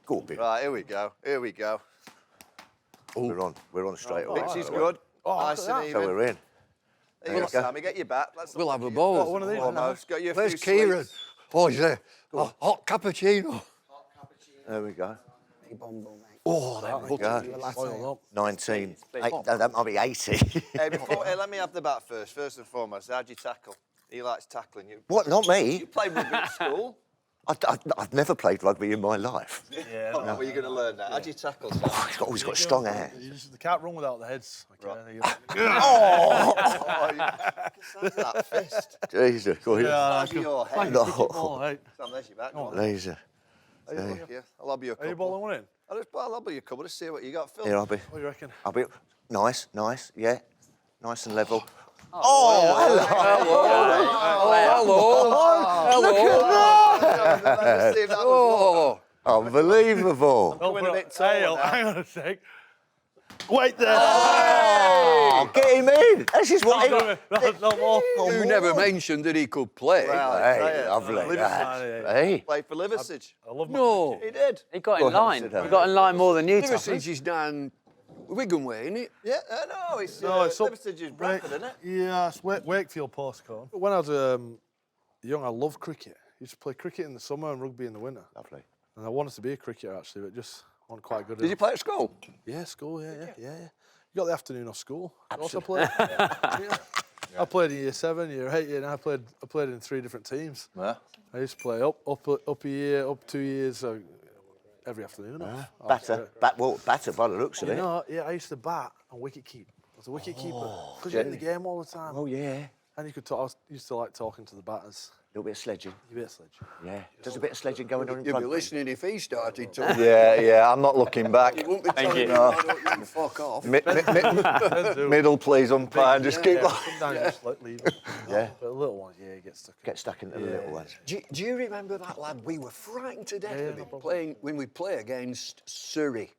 Go on, Big. Right, here we go. Here we go. Ooh. We're on straight away. Pitch is good. Nice and even. So we're in. There you go, Sammy. Get your bat. We'll have a bowl. One of these. Almost. Got you a Where's few Kieran? sweets. Oh, he's there. Hot cappuccino. There we go. Oh, there we go. 19. That might be 80. Hey, let me have the bat first. First and foremost, how'd you tackle? He likes tackling you. What? Not me. You played rugby at school? I've never played rugby in my life. Yeah. Oh, well, you're going to learn that. How'd you tackle, Sam? He's got strong hair. They can't run without the heads. Okay. Oh! That fist. Jesus. Go ahead. How's your head? No. Sam, there's your bat. Laser. I'll lobby you a couple. Are you bowling one in? I'll lobby you a couple to see what you got, Phil. Here, I'll be. What do you reckon? I'll be. Nice, yeah. Nice and level. Oh, hello. Hello. Unbelievable. Hang on a sec. Wait there. Oh, get him in. This is what No more. You never mentioned that he could play. Hey, lovely. Hey. Played for Liversidge. I love my No. He did. He got in line. He got in line more than you, Tom. Liversidge is down Wigan way, isn't it? Yeah, no, it's up- Liversidge's Bradford, isn't it? Yeah, it's Wakefield postcode. When I was young, I loved cricket. I used to play cricket in the summer and rugby in the winter. Lovely. And I wanted to be a cricketer, actually, but just wasn't quite good Did you enough. play at school? Yeah, school, yeah. You got the afternoon off school. You also played. I played in year 7, year 8, and I played in 3 different teams. Yeah. I used to play up a year, up 2 years, every afternoon. Batter by the looks of it. I used to bat and wicket keep. I was a wicket keeper because you're in the game all the time. Oh, yeah. And you could talk. I used to like talking to the batters. A little bit of sledging. A bit of sledge. Yeah. There's a bit of sledging going on in You'd front be of me. listening if he started to. Yeah, I'm not looking back. You won't be Thank telling you. me why don't you fuck off. Middle, please, umpire, and just keep Sometimes you just leave it. Yeah. But the little ones, you get stuck. Get stuck into the little ones. Do you remember that lad? We were frightened to death of him playing when we play against Surrey.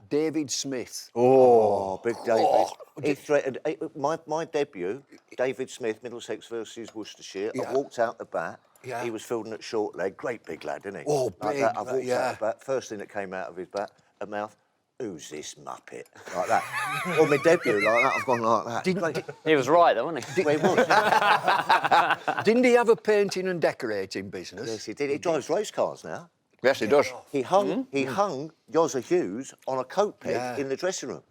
David Smith. Oh, big David. He threatened my debut, David Smith, Middlesex versus Worcestershire. I walked out the bat. Yeah. He was fielding at short leg, great big lad, isn't he? Oh, like big, that. I walked yeah. out the bat. First thing that came out of his mouth, who's this muppet? Like that. Or my debut, like that. I've gone like that. He was right, though, wasn't he? Well, he was. Didn't he have a painting and decorating business? Yes, he did. He drives race cars now. Yes, he does. He hung Yozza Hughes on a coat peg in the dressing room.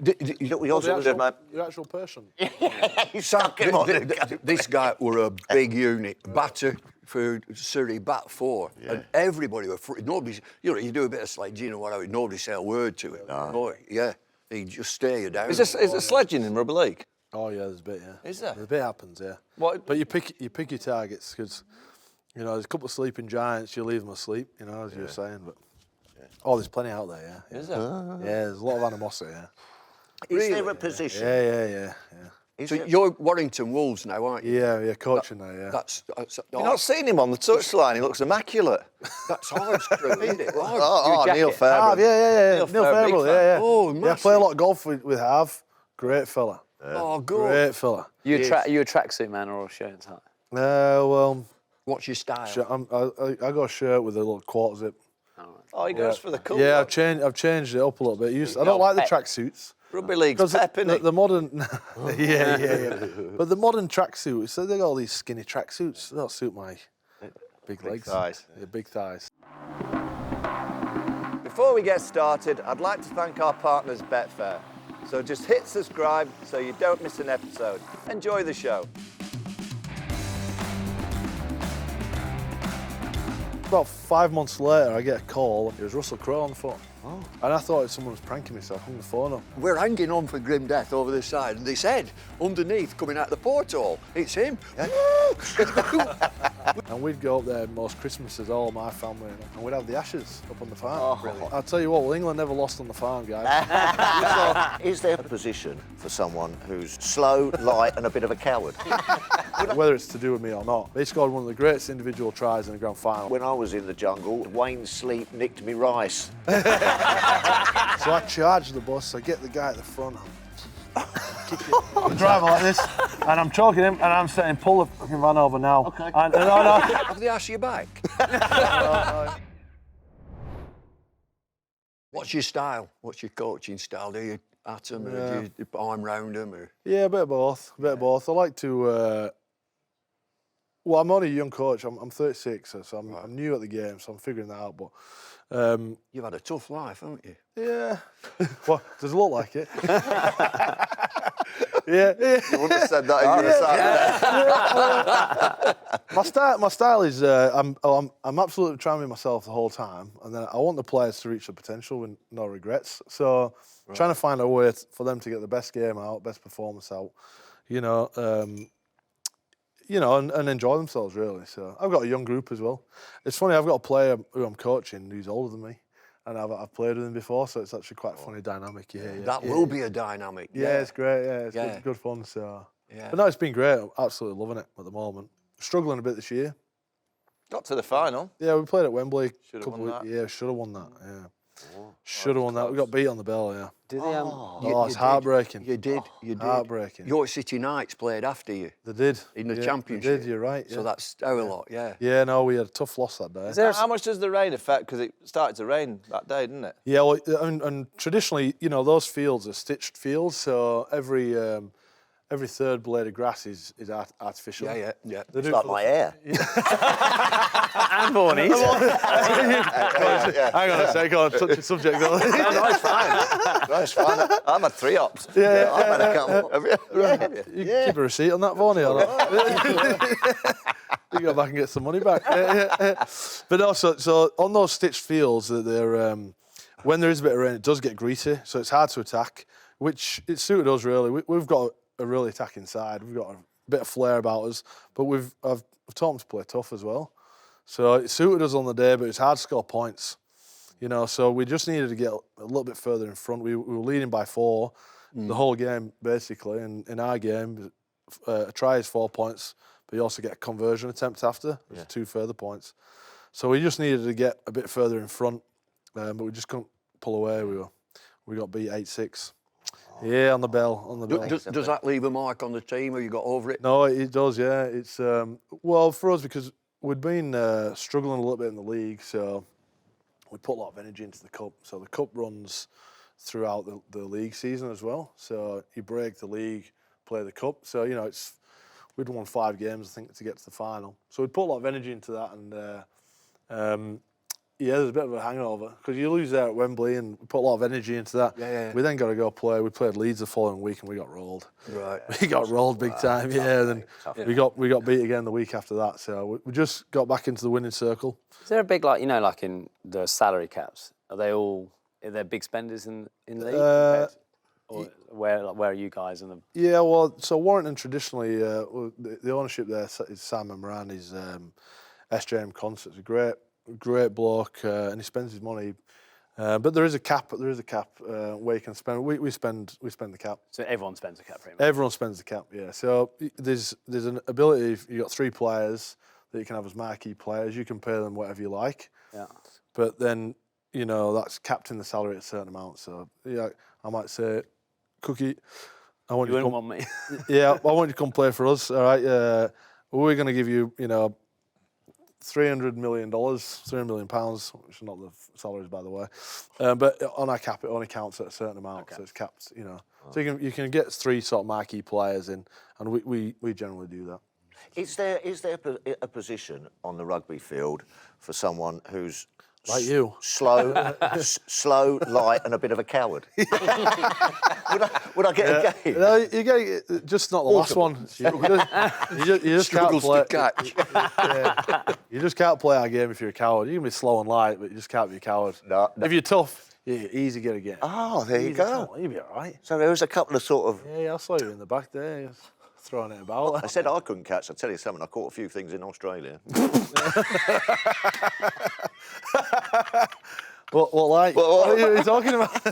You know what Yozza did, mate? Your actual person. This guy were a big unit, batter for Surrey, bat 4, and everybody were nobody's. You do a bit of sledging or whatever, nobody say a word to him. No. Boy, yeah, he'd just stare you down. Is there sledging in rugby league? Oh yeah, there's a bit. Yeah. Is there? There's a bit happens. Yeah. What? But you pick your targets because there's a couple of sleeping giants. You leave them asleep. As you were saying, but there's plenty out there. Yeah. Is there? Yeah, there's a lot of animosity. Yeah. Is there a position? Yeah. So you're Warrington Wolves now, aren't you? Yeah, coaching now. Yeah. That's You've not seen him on the touchline. He looks immaculate. that's hard screw, isn't it? Neil Fairbairn. Yeah. Neil Fairbairn, Fairbairn, big yeah. Oh, Yeah, I massive. play a lot of golf with Harv. Great fella. Oh, good. Great fella. You a tracksuit man or a shirt and tie? Well, What's your style? I got a shirt with a little quarter zip. Oh, he goes for the colour. Yeah, I've changed it up a little bit. I don't like the tracksuits. Rugby league's Because pep, innit? the modern, yeah. But the modern tracksuits, so they got all these skinny tracksuits. They don't suit my big legs. thighs. Yeah, big thighs. Before we get started, I'd like to thank our partners, Betfair. So just hit subscribe so you don't miss an episode. Enjoy the show. About 5 months later, I get a call. It was Russell Crowe on the phone. Oh. And I thought someone was pranking me, so I hung the phone up. We're hanging on for grim death over the side, and they said, underneath, coming out the porthole, it's him. And we'd go up there most Christmases, all my family, and we'd have the ashes up on the farm. I'll tell you what, well, England never lost on the farm, guys. Is there a position for someone who's slow, light, and a bit of a coward? Whether it's to do with me or not, they scored one of the greatest individual tries in the grand final. When I was in the jungle, Wayne Sleep nicked me rice. So I charge the bus, I get the guy at the front, I'm driving like this, and I'm choking him, and I'm saying, pull the fucking van over now. Okay. And Have they asked you back? What's your style? What's your coaching style? Do you at them or do you arm round them? Or? Yeah, a bit of both. A bit of both. I like to. Well, I'm only a young coach. I'm 36, so I'm new at the game, so I'm figuring that out. But You've had a tough life, haven't you? yeah, well, does it look like it? yeah. You wouldn't have said that if you were sat there. My style is I'm absolutely trying to be myself the whole time, and then I want the players to reach their potential with no regrets. So trying to find a way for them to get the best game out, best performance out, and enjoy themselves really. So I've got a young group as well. It's funny, I've got a player who I'm coaching who's older than me, and I've played with him before, so it's actually quite a funny dynamic. That will be a dynamic. Yeah, it's great. Yeah, it's good fun. So, but no, it's been great. I'm absolutely loving it at the moment. Struggling a bit this year. Got to the final. Yeah, we played at Wembley. Should have won that. Yeah, should have won that. Yeah, should have won that. We got beat on the bell. Yeah. Did they? It's heartbreaking. You did. Heartbreaking. York City Knights played after you. They did. In the Yeah, championship. They did, you're right. Yeah. So that's our lot, yeah. Yeah, no, we had a tough loss that day. How much does the rain affect? Because it started to rain that day, didn't it? Yeah, well, and traditionally, those fields are stitched fields, so every third blade of grass is artificial. Yeah. It's like my hair. And Vaughanies. Hang on a second, go on, touch the subject. No, it's fine. No, it's fine. I'm had 3 ops. Yeah. I've had a couple. Have you? You keep a receipt on that, Vaughanie, or not? You go back and get some money back. But also, so on those stitched fields, they're when there is a bit of rain, it does get greasy, so it's hard to attack, which it suited us really. We've got a really attacking side. We've got a bit of flair about us, but I've taught them to play tough as well. So it suited us on the day, but it's hard to score points. So we just needed to get a little bit further in front. We were leading by 4 the whole game, basically. And in our game, a try is 4 points, but you also get a conversion attempt after, which is 2 further points. So we just needed to get a bit further in front, but we just couldn't pull away. We got beat 8-6. Yeah, on the bell. Does that leave a mark on the team? Have you got over it? No, it does. Yeah, it's well for us because we'd been struggling a little bit in the league, so we put a lot of energy into the cup. So the cup runs throughout the league season as well. So you break the league, play the cup. So we'd won 5 games I think to get to the final. So we'd put a lot of energy into that, and there's a bit of a hangover because you lose there at Wembley, and we put a lot of energy into that. Yeah. We then got to go play. We played Leeds the following week, and we got rolled. Right. We got rolled big time. Yeah. Then we got beat again the week after that. So we just got back into the winning circle. Is there a big like in the salary caps? Are there big spenders in the league? Or where are you guys in the? Yeah, well, so Warrington traditionally, the ownership there is Sam and Moran. He's SJM Concerts, a great bloke, and he spends his money. But there is a cap. Where you can spend. We spend the cap. So everyone spends a cap, pretty much. Everyone spends the cap. Yeah. So there's an ability. If you've got 3 players that you can have as marquee players, you can pay them whatever you like. Yeah. But then that's capped in the salary at a certain amount. So I might say, Cookie, I want you to come. Want me. Yeah, I want you to come play for us. All right. We're going to give you, $300 million, £300 million, which are not the salaries, by the way. But on our cap, it only counts at a certain amount, so it's capped, So you can get 3 sort of marquee players in, and we generally do that. Is there a position on the rugby field for someone who's like you, slow, light, and a bit of a coward? would I get a game? No, you get just not the last one. You just can't play. Catch. You just can't play our game if you're a coward. You can be slow and light, but you just can't be a coward. No. If you're tough, you're easy to get a game. Oh, there you go. You'll be all right. So there was a couple of sort of. Yeah, I saw you in the back there, just throwing it about. I said I couldn't catch. I'll tell you something. I caught a few things in Australia. What like? What are you talking about?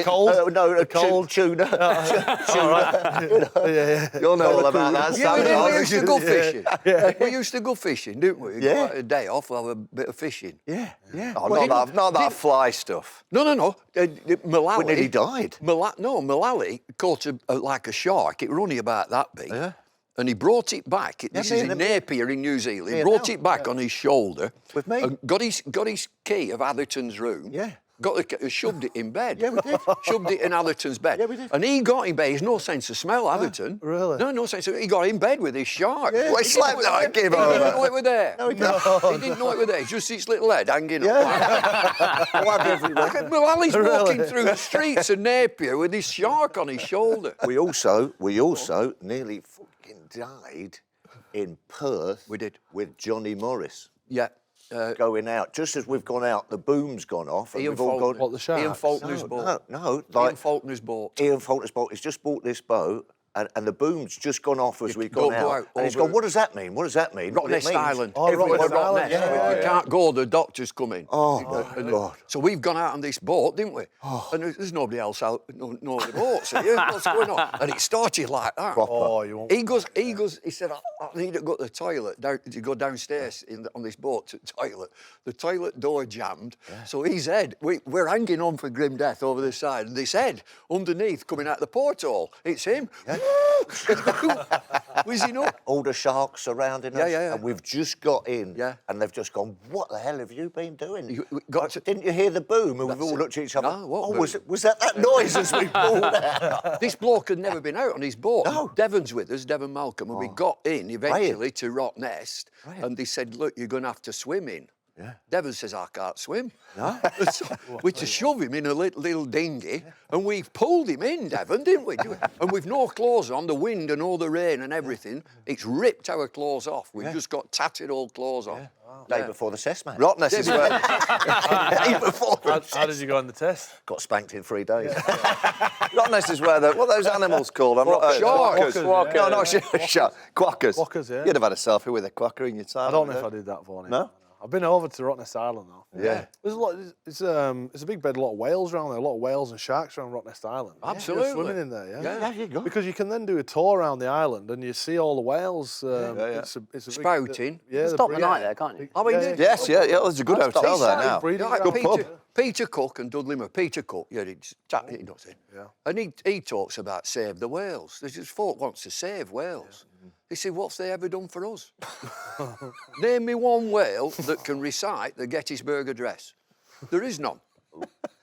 Cold? No, cold tuna. Yeah. You'll know all about that. Yeah, we used to go fishing. We used to go fishing, didn't we? Yeah. Got a day off, we'll have a bit of fishing. Yeah. Oh, not that fly stuff. No. Mullally. We nearly died. Mullally caught like a shark. It was only about that big. Yeah. And he brought it back. This is in Napier in New Zealand. He brought it back on his shoulder. With me. And got his key of Atherton's room. Yeah. Shoved it in bed. Yeah, we did. Shoved it in Atherton's bed. Yeah, we did. And he got in bed. He's no sense of smell, Atherton. Really? No sense of... He got in bed with his shark. Yeah. Well, He slept there. like He him didn't over. know it were there. No, he He didn't know it were there. Just his little head hanging up. Whacked everywhere. While he's walking Really? through the streets of Napier with his shark on his shoulder. We also nearly fucking died in Perth. We did. With Johnny Morris Yeah. going out. Just as we've gone out, the boom's gone off. And Ian we've all Faulkner. gone. What, the Sharks? Ian Faulkner's boat. No, Ian Faulkner's boat. Ian Faulkner's boat. He's just bought this boat, and the boom's just gone off as we've go gone out. out And he's over- gone, what does that mean? What does that mean? What it Rottnest means- Island. Oh, Everyone Rottnest got Island, Rottnest. yeah. You can't go, the doctor's coming. Oh, my God. So we've gone out on this boat, didn't we? And there's nobody else out, no other boats here. What's going on? And it started like that. Oh, you won't. He goes, he said, I need to go to the toilet, to go downstairs on this boat to the toilet. The toilet door jammed, so his head, we're hanging on for grim death over the side, and this head underneath coming out the porthole, it's him. Was he not? All the sharks surrounding us. Yeah. And we've just got in. Yeah. And they've just gone, what the hell have you been doing? We got to- Didn't you hear the boom? And we've all it. looked at each other. No, what oh, boom? was that noise as we pulled out? This bloke had never been out on his boat. No. Devon's with us, Devon Malcolm, and we got in eventually to Rottnest, Right. and they said, look, you're going to have to swim in. Yeah. Devon says, I can't swim. No. So we to shove him in a little dinghy, and we've pulled him in, Devon, didn't we? And we've no clothes on, the wind and all the rain and everything. It's ripped our clothes off. We've just got tattered old clothes off. Day before the cess match. Rottnest is where... Day before the How did you go on the test? Got spanked in 3 days. Rottnest is where what are those animals called? I'm not Sharks. Quackers. No, not sharks. Quackers. Quackers, yeah. You'd have had a selfie with a quacker in your time. I don't know if I did that, Vaughan. No? I've been over to Rottnest Island though. Yeah. There's a lot. It's a big bed. A lot of whales around there. A lot of whales and sharks around Rottnest Island. Absolutely. You're swimming in there. Yeah. There you go. Because you can then do a tour around the island and you see all the whales. It's a big, Spouting. yeah. Stop the night there, can't you? I mean, Yes, yeah, there's a good hotel there now. breeding Like ground. Peter Cook and Dudley Moore. Peter Cook, he does it. Yeah. And he talks about save the whales. There's just folk wants to save whales. He said, what's they ever done for us? Name me one whale that can recite the Gettysburg Address. There is none.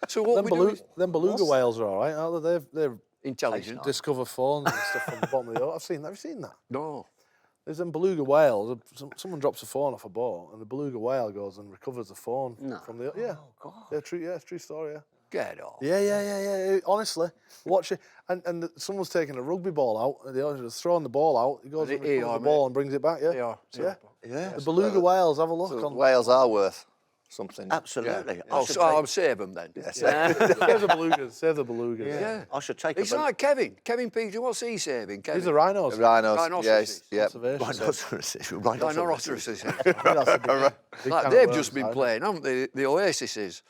So what we do is Them beluga whales are all right, aren't they? They're intelligent. discover fawns and stuff from the bottom of the ocean. Have you seen that? No. There's them beluga whales. Someone drops a fawn off a boat, and the beluga whale goes and recovers the fawn from the. Yeah. Oh, God. Yeah, true. Yeah, it's a true story. Yeah. Get off. Yeah. Honestly, watch it. And someone's taking a rugby ball out. And they're throwing the ball out. He goes and recovers the ball and brings it back. Yeah. They are. Yeah. The beluga whales. Have a look So on. whales are worth something. Absolutely. Oh, so I'll save them then. Yes. Save the belugas. Save the belugas. Yeah. I should take It's a like Kevin. Kevin Peters, what's he saving? Kevin? These are rhinos. Rhinos. Rhinoceroses. Yes. Yep. rhinoceros. Rhinoceroses. That's a big Like can of they've worms, just been that, playing, haven't they? The Oasises.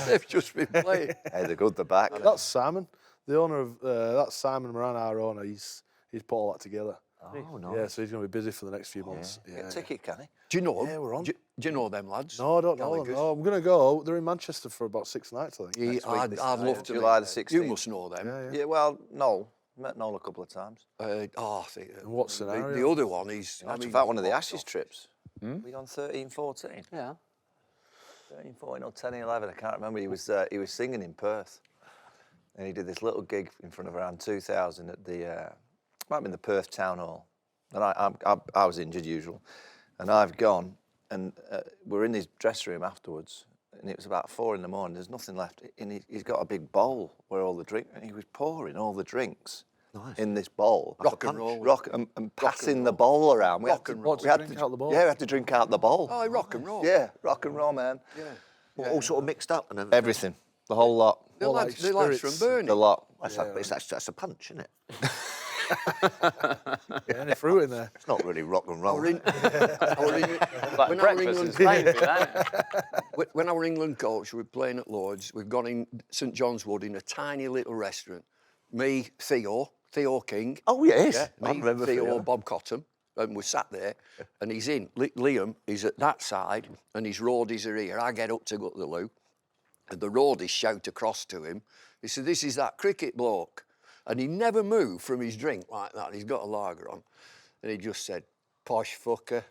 They've just been playing. Hey, they're good. They're back. That's Simon, the owner of that's Simon Moran, our owner. He's put all that together. Oh, no. Yeah, so he's going to be busy for the next few months. Yeah. Get a ticket, can he? Do you know them? Yeah, we're on. Do you know them lads? No, I don't know them. Gallagher's? No, I'm going to go. They're in Manchester for about 6 nights, I think. I'd love to. July meet the them. You 16th. must know them. Yeah. Yeah, well, Noel. Met Noel a couple of times. I think, In what scenario? the other one is. In actual fact, one of the Ashes trips. We gone 13, 14. Yeah. 13, 14 or 10, 11, I can't remember. He was singing in Perth. And he did this little gig in front of around 2,000 at the, might have been the Perth Town Hall. And I was injured, usual. And I've gone, and we're in his dressing room afterwards, and it was about 4 in the morning, there's nothing left. And he's got a big bowl where all the drink, and he was pouring all the drinks in this bowl. Rock and roll. And passing the bowl around. Rock and roll. What, to drink out the bowl? Yeah, we had to drink out the bowl. Oh, rock and roll. Yeah, rock and roll, man. Yeah. All sort of mixed up and everything. Everything. The whole lot. The More lads, like the lads from spirits. Burnley. The lot. That's a punch, isn't it? Yeah, any fruit in there? It's not really rock and roll. When our Breakfast England is Spain, isn't it? when our England coach, we were playing at Lloyd's, we've gone in St John's Wood in a tiny little restaurant. Me, Theo King. Oh, yes. Yeah, I me, remember Theo, Theo. Bob Cotton. And we sat there, and he's in. Liam is at that side, and his roadies are here. I get up to go to the loo, and the roadies shout across to him. He said, "This is that cricket bloke." And he never moved from his drink like that. He's got a lager on. And he just said, Posh fucker.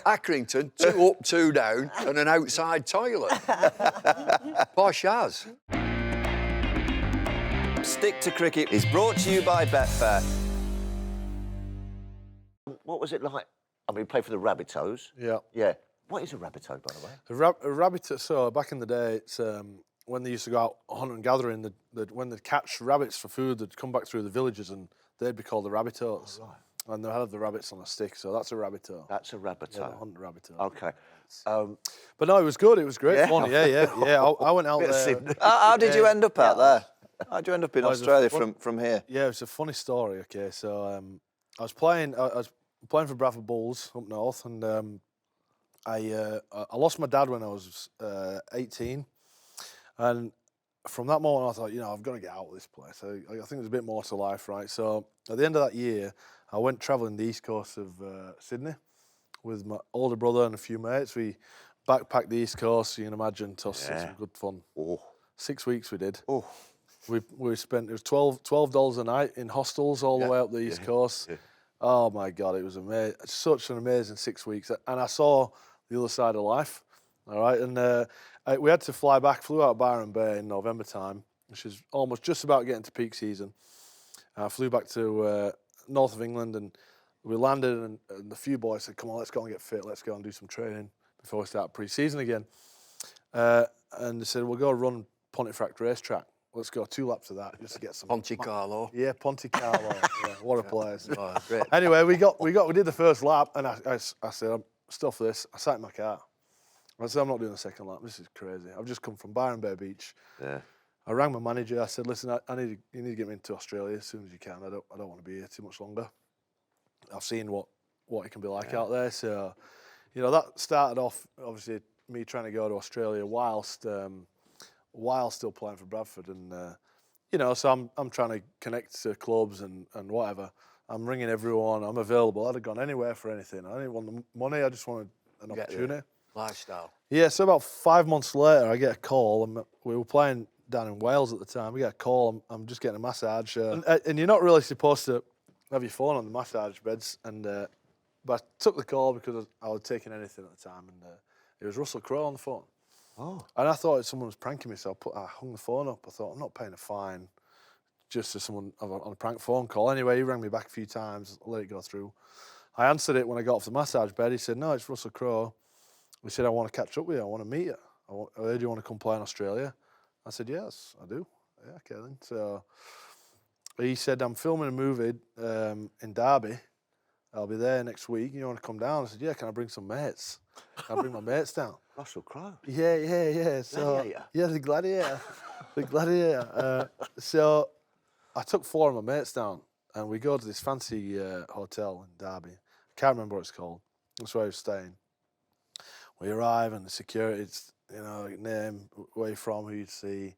Accrington, 2 up, 2 down, and an outside toilet. Posh as. Stick to Cricket is brought to you by Betfair. What was it like? I mean, we played for the Rabbitohs. Yeah. Yeah. What is a Rabbitoh, by the way? A rabbit. So back in the day, it's when they used to go out hunting and gathering. When they'd catch rabbits for food, they'd come back through the villages and they'd be called the Rabbitohs. Oh, right. And they'd have the rabbits on a stick. So that's a Rabbitoh. That's a Rabbitoh. Yeah, hunt Rabbitoh. Okay. But no, it was good. It was great fun. Yeah. I went out Bit of there. Sydney. How did you end up out there? How did you end up in Well, it was Australia fun. from here? Yeah, it's a funny story. Okay, so I was playing for Bradford Bulls up north, and I lost my dad when I was 18, and from that moment I thought, I've got to get out of this place. I think there's a bit more to life, right? So at the end of that year, I went travelling the east coast of Sydney with my older brother and a few mates. We backpacked the east coast. You can imagine, to us, some good fun. Oh. 6 weeks we did. Oh. We spent, it was $12 a night in hostels all the way up the East Coast. Yeah. Oh my God, it was amazing. Such an amazing 6 weeks. And I saw the other side of life. All right. And we had to fly back, flew out of Byron Bay in November time, which is almost just about getting to peak season. I flew back to north of England and we landed and the few boys said, come on, let's go and get fit. Let's go and do some training before we start pre-season again. And they said, we'll go run Pontefract racetrack. Let's go 2 laps of that just to get some. Ponte Carlo. Yeah, Ponte Carlo. Yeah, what a place. Oh, great. Anyway, we did the first lap, and I said, stuff this. I sat in my car. I said, I'm not doing the second lap. This is crazy. I've just come from Byron Bay Beach. Yeah. I rang my manager. I said, listen, you need to get me into Australia as soon as you can. I don't want to be here too much longer. I've seen what it can be like out there. So, that started off obviously me trying to go to Australia whilst still playing for Bradford, and so I'm trying to connect to clubs and whatever. I'm ringing everyone. I'm available. I'd have gone anywhere for anything. I didn't want the money. I just wanted an opportunity. Lifestyle. Yeah. So about 5 months later, I get a call. And we were playing down in Wales at the time. We get a call. I'm just getting a massage, and you're not really supposed to have your phone on the massage beds. And but I took the call because I was taking anything at the time, and it was Russell Crowe on the phone. Oh. And I thought someone was pranking me, so I hung the phone up. I thought, I'm not paying a fine just to someone on a prank phone call. Anyway, he rang me back a few times, I let it go through. I answered it when I got off the massage bed. He said, no, it's Russell Crowe. He said, I want to catch up with you. I want to meet you. I heard you want to come play in Australia. I said, yes, I do. Yeah, okay then. So he said, I'm filming a movie in Derby. I'll be there next week. You want to come down? I said, yeah, can I bring some mates? Can I bring my mates down? Russell Crowe. Yeah. So, Gladiator. yeah, the Gladiator. The Gladiator. So I took 4 of my mates down and we go to this fancy hotel in Derby. I can't remember what it's called. That's where I was staying. We arrive and the security's, name, where you from, who you see.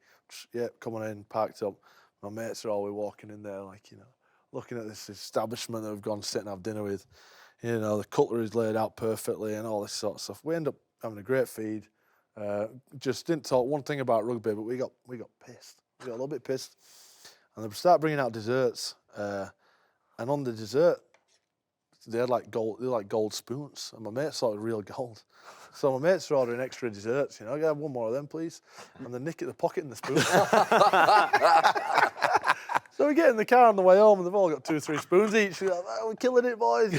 Coming in, parked up. My mates are all walking in there looking at this establishment that we've gone to sit and have dinner with. The cutlery's laid out perfectly and all this sort of stuff. We end up having a great feed. Just didn't talk one thing about rugby, but we got pissed. We got a little bit pissed. And they start bringing out desserts. And on the dessert, they had gold spoons. And my mates thought it was real gold. So my mates are ordering extra desserts, I have one more of them, please. And they nick at the pocket and the spoon. So we get in the car on the way home and they've all got 2 or 3 spoons each. We're like, we're killing it, boys,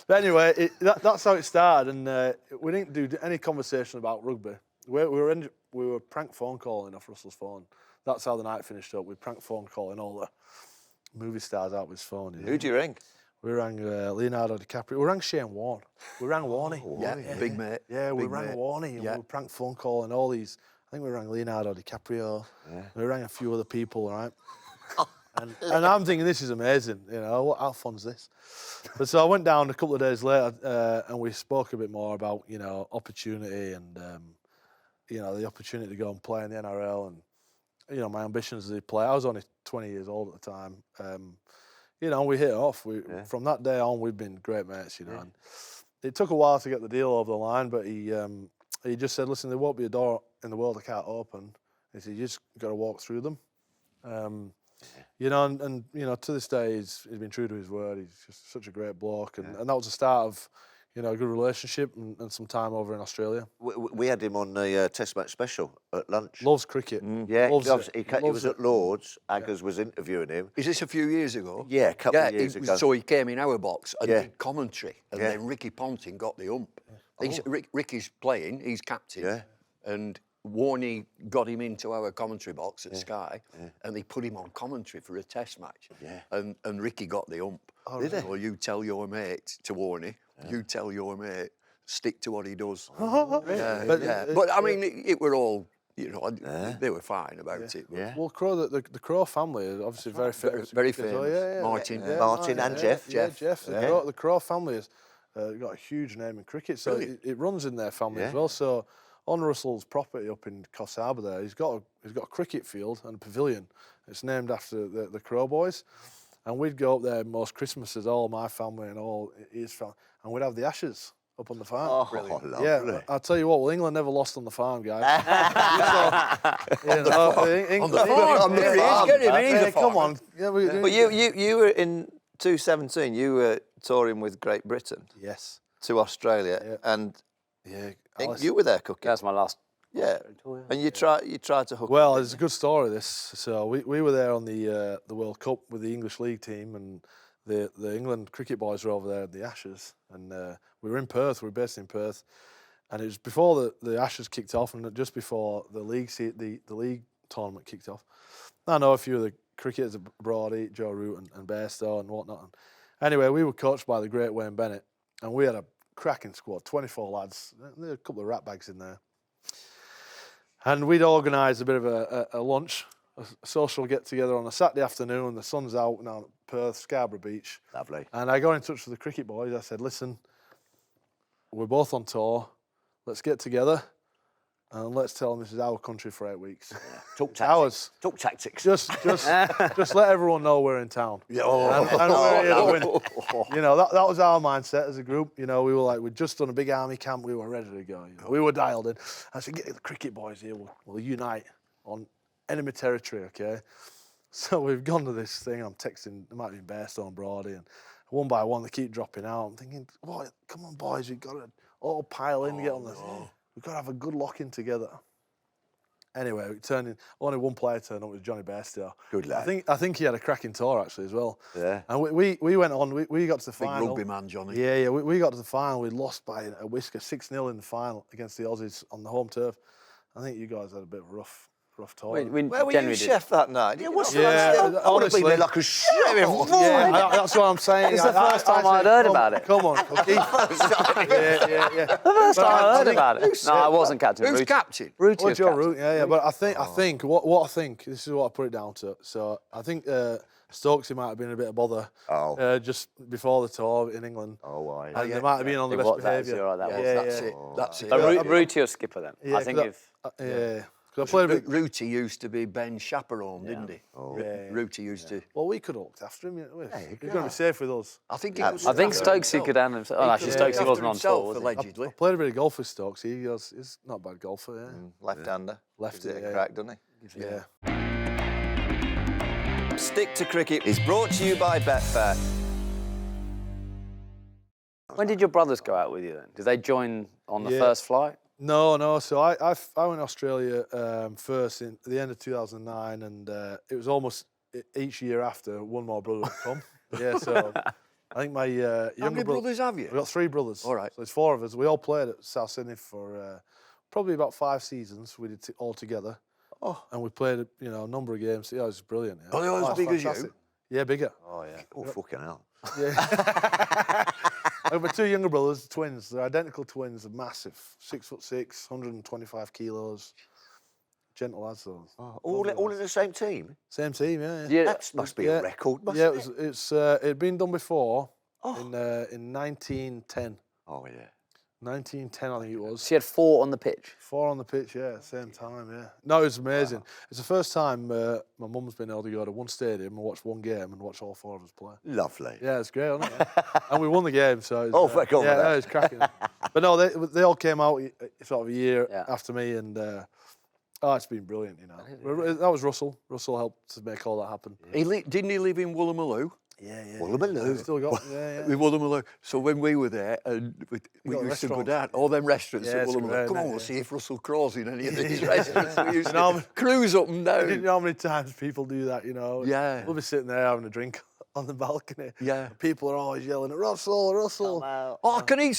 But anyway, that's how it started. And we didn't do any conversation about rugby. We were prank phone calling off Russell's phone. That's how the night finished up. We prank phone calling all the movie stars out with his phone. Who'd you ring? We rang Leonardo DiCaprio. We rang Shane Warne. We rang Warney. Big mate. Yeah, we Big rang mate. Warney and Yeah. we were prank phone calling all these. I think we rang Leonardo DiCaprio. Yeah. We rang a few other people, right? And I'm thinking, this is amazing. How fun's this? But so I went down a couple of days later and we spoke a bit more about, opportunity and, the opportunity to go and play in the NRL and, my ambitions as a player. I was only 20 years old at the time. We hit it off. From that day on, we've been great mates, And it took a while to get the deal over the line, but he just said, listen, there won't be a door in the world I can't open. He said, you just got to walk through them. You know, and you know, to this day, he's been true to his word. He's just such a great bloke, and that was the start of, you know, a good relationship and some time over in Australia. We had him on the Test match special at lunch. Loves cricket. Yeah, Loves he it. was at Lord's. Aggers was interviewing him. Is this a few years ago? Yeah, a couple of years ago. So he came in our box and Yeah. did commentary, and Yeah. then Ricky Ponting got the ump. Ricky's playing, he's captain, Yeah. and Warney got him into our commentary box at Sky, and they put him on commentary for a Test match. Yeah. And Ricky got the ump. Did he? Well, you tell your mate to Warney. You tell your mate, stick to what he does. But I mean, it were all, you know, they were fine about it. But Yeah. Well, Crowe, the Crowe family is obviously very famous. very cricket, famous. yeah. Martin. Martin and Jeff. Jeff. The Crowe family has got a huge name in cricket, so it runs in their family as well. So on Russell's property up in Coffs Harbour there, he's got a cricket field and a pavilion. It's named after the Crowe boys. And we'd go up there most Christmases, all my family and all his family, and we'd have the Ashes up on the farm. Oh, lovely. Yeah, I'll tell you what. Well, England never lost on the farm, guys. On the farm. On the farm. Get him, he's a Come farmer. on. Yeah, But you were in 2017. You were touring with Great Britain Yes. to Australia, Yeah. and Yeah. you were there cooking. That's my last. Yeah, and you tried to hook. Well, them in. it's a good story. This. So we were there on the World Cup with the English League team, and the England cricket boys were over there at the Ashes, and we were in Perth. We were based in Perth, and it was before the Ashes kicked off, and just before the league tournament kicked off. I know a few of the cricketers abroad, Joe Root and Bairstow and whatnot. And anyway, we were coached by the great Wayne Bennett, and we had a cracking squad, 24 lads. There were a couple of rat bags in there. And we'd organised a bit of a lunch, a social get-together on a Saturday afternoon. The sun's out now at Perth, Scarborough Beach. Lovely. And I got in touch with the cricket boys. I said, listen, we're both on tour. Let's get together and let's tell them this is our country for 8 weeks. Talk tactics. Ours. Talk tactics. Just let everyone know we're in town. Yeah. And we're here to win. You know, that was our mindset as a group. You know, we were like, we'd just done a big army camp. We were ready to go. You know, we were dialed in. I said, get the cricket boys here. We'll unite on enemy territory, okay? So we've gone to this thing. I'm texting, there might be Bairstow and Brody, and one by one they keep dropping out. I'm thinking, what? Come on, boys, we've got to all pile in, get on this. We've got to have a good lock-in together. Anyway, we turned in. Only one player turned up, was Johnny Bairstow. Good lad. I think he had a cracking tour actually as well. Yeah. And we went on. We got to the Big final. rugby man, Johnny. Yeah. We got to the final. We lost by a whisker, 6-0 in the final against the Aussies on the home turf. I think you guys had a bit of a rough tour. Where were you, generally did. chef, that night? Yeah, what's Yeah, that? I would have been honestly. there like a chef. That's what I'm saying. It's the first time I'd heard about it. Come on, Cookie. yeah. The first time I heard about it. No, I wasn't captain. Who's Ruti- captain? Ruti Oh, was Joe captain. Root, yeah. But I think what I think, this is what I put it down to. So I think Stokesy might have been a bit of bother just before the tour in England. Oh, aye. And they might have been on the best behaviour. You're right, that was. That's it. That's it. Ruti or skipper then. Yeah, I think 'cause if Yeah. 'Cause I played a bit. Rooty used to be Ben's chaperone, didn't he? Yeah. Rooty used to. Well, we could have looked after him. He's going to be safe with us. I think I think Stokesy could handle himself. Oh, actually, Stokesy wasn't on tour, was he? allegedly. I played a bit of golf with Stokes. He's not a bad golfer, yeah. Left-hander. Lefty, Gives it a yeah. crack, doesn't he? Yeah. Stick to Cricket is brought to you by Betfair. When did your brothers go out with you then? Did they join on the first flight? No. So I went to Australia first at the end of 2009, and it was almost each year after one more brother would come. Yeah, so I think my younger How many brother. brothers have you? We've got 3 brothers. All right. So there's 4 of us. We all played at South Sydney for probably about 5 seasons. We did it all together. Oh. And we played a number of games. Yeah, it was brilliant. Yeah. Are they all as big as you? fantastic. Yeah, bigger. Oh, yeah. Oh, fucking hell. Yeah. I've got 2 younger brothers, twins. They're identical twins. They're massive. 6'6", 125 kilos. Gentle lads, though. Oh, all in the same team? Same team, yeah. Yeah. That must be a record, mustn't Yeah, it? it'd been done before in 1910. Oh, yeah. 1910, I think it was. She had 4 on the pitch. 4 on the pitch, yeah, same time, yeah. No, it was amazing. It's the first time my mum's been able to go to one stadium and watch one game and watch all 4 of us play. Lovely. Yeah, it's great, wasn't it? And we won the game, so it was, Oh, thank God for yeah, that. no, it's cracking. But no, they all came out sort of a year Yeah. after me, and Oh, it's been brilliant, you know. That was Russell. Russell helped to make all that happen. Didn't he live in Woolloomooloo? Yeah. Woolloomooloo. Still got, yeah. We Woolloomooloo. So when we were there, and we got used to go restaurants. down, all them restaurants Yeah, at it's Woolloomooloo. great, Come on, mate, we'll yeah. see if Russell Crowe's in any of these restaurants. We used No, to cruise up and You down. know how many times people do that, you know? Yeah. We'll be sitting there having a drink on the balcony. Yeah. And people are always yelling, Russell, Russell. Oh, can you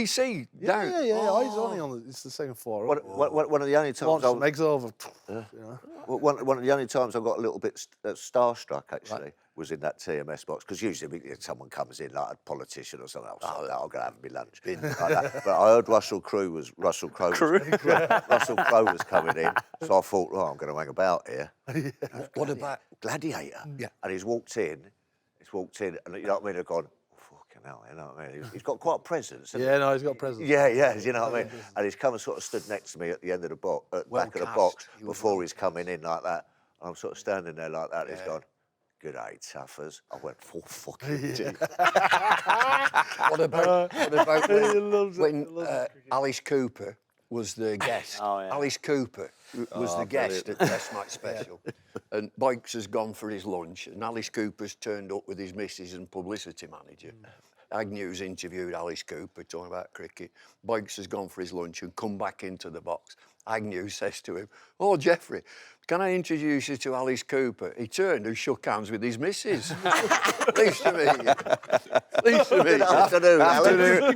see down? Yeah. Oh. He's only on it's the second floor. One of the only times Launch some eggs over. You know? one of the only times I got a little bit starstruck actually was in that TMS box, because usually if someone comes in like a politician or something, I'll go have my lunch. Like that. But I heard Russell Crowe was coming in, so I thought, oh, I'm going to hang about here. What about? Gladiator? Yeah. And he's walked in, and you know what I mean? I've gone, oh, fucking hell, you know what I mean? He's got quite a presence. hasn't he? Yeah, no, he's got a presence. Yeah, you know what I mean? And he's come and sort of stood next to me at the end of the box, back of the cast. box, He was before he's coming in like that. I'm sort of standing there like that, and he's gone, good day, toughers. I went, full fucking deep. What about He loves it, when he loves it. Alice Cooper was the guest? Oh, yeah. Alice Cooper was the guest at Test Match Special. And Bikes has gone for his lunch, and Alice Cooper's turned up with his missus and publicity manager. Agnew's interviewed Alice Cooper talking about cricket. Bikes has gone for his lunch and come back into the box. Agnew says to him, "Oh, Geoffrey, can I introduce you to Alice Cooper?" He turned and shook hands with his missus. Pleased to meet you. Pleased to meet you. Afternoon,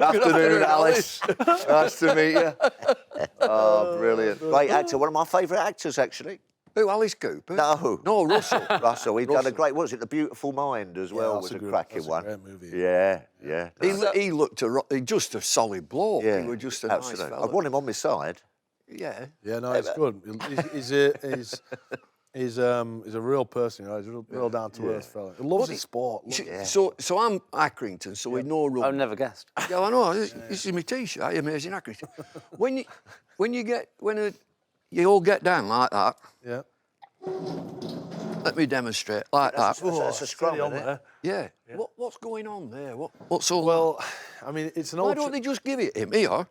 Afternoon, Alice. Nice to meet you. Oh, brilliant. Great actor. One of my favourite actors, actually. Who, Alice Cooper? No, Russell. Russell. He'd done a great, what was it, The Beautiful Mind as well, that's was a a good- cracking that's a one. great movie. Yeah. He looked just a solid bloke. Yeah, He was just a absolutely. nice I fella. want him on my side. Yeah. Yeah, no, it's good. He's a real person, you know. He's a real down to earth fella. He loves his sport. So I'm Accrington, so we know rugby. I've never guessed. Yeah, I know. This is my T-shirt. Amazing Accrington. when you all get down like that, Yeah. let me demonstrate like that. That's a scrum, Steady on isn't it? there. Yeah. What's going on there? What's all? Well, I mean, it's an why old. don't they just give it him here?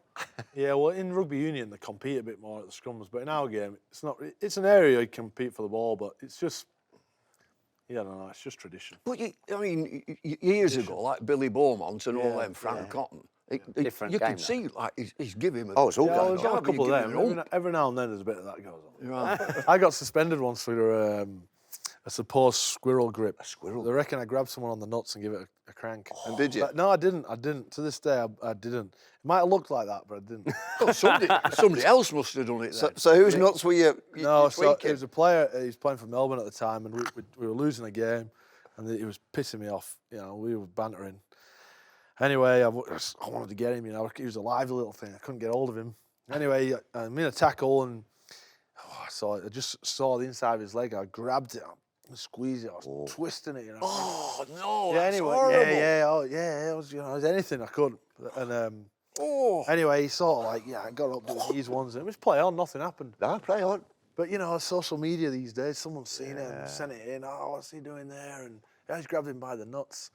Yeah, well, in rugby union they compete a bit more at the scrums, but in our game it's not. It's an area you compete for the ball, but it's just. Yeah, I don't know. It's just tradition. But years ago, like Billy Beaumont and all them, Frank Cotton, Different you game, could though. see like he's giving him. Oh, it's all Yeah, going we've got on. a couple of them. Every now and then there's a bit of that goes on. I got suspended once for a supposed squirrel grip. A squirrel They reckon I grabbed someone on the nuts and give it a crank. And did you? But no, I didn't. To this day, I didn't. It might have looked like that, but I didn't. Oh, somebody else must have done it then. So whose nuts were you No, so tweaking? it was a player. He was playing for Melbourne at the time, and we were losing a game, and he was pissing me off. You know, we were bantering. Anyway, I wanted to get him. You know, he was a lively little thing. I couldn't get hold of him. Anyway, I'm in a tackle, and I just saw the inside of his leg. I grabbed it and squeezed it. I was twisting it. You know. Oh no! Yeah. That's Anyway. horrible. Yeah. It was. You know, it was anything I could. And anyway, he sort of I got up to these ones, and it was play on. Nothing happened. No, play on. But you know, social media these days, someone's seen it and sent it in. Oh, what's he doing there? And I just grabbed him by the nuts.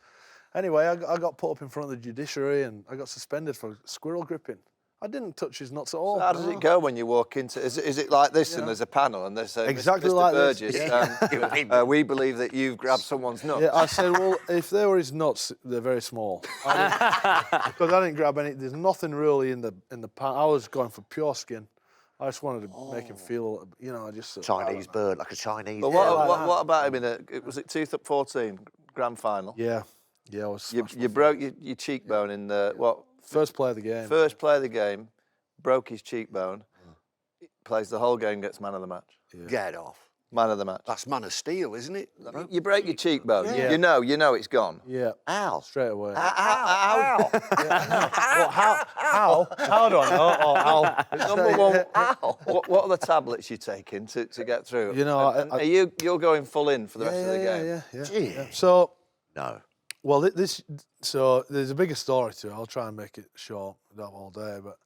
Anyway, I got put up in front of the judiciary and I got suspended for squirrel gripping. I didn't touch his nuts at all. So how does it go when you walk into? Is it like this? And there's a panel, and they say, Exactly Mr. like this. Burgess, we believe that you've grabbed someone's nuts. Yeah, I said, well, if they were his nuts, they're very small. Because I didn't grab any. There's nothing really in the pan. I was going for pure skin. I just wanted to make him feel, you know, just Chinese bird, like a Chinese But bird. what about him was it 2014 Grand Final? Yeah, I was. You broke your cheekbone in the First play of the game. First play of the game, broke his cheekbone. Plays the whole game, gets man of the match. Yeah. Get off. Man of the match. That's Man of Steel, isn't it? You break your cheekbone. Yeah. You know it's gone. Yeah. Ow. Straight away. Ow. Well, how? How do I know? Oh, ow. Number one, what are the tablets you taking to get through? You know, And are you're going full in for the rest of the game? Yeah. So, No. well, so there's a bigger story to it. I'll try and make it short, not all day, but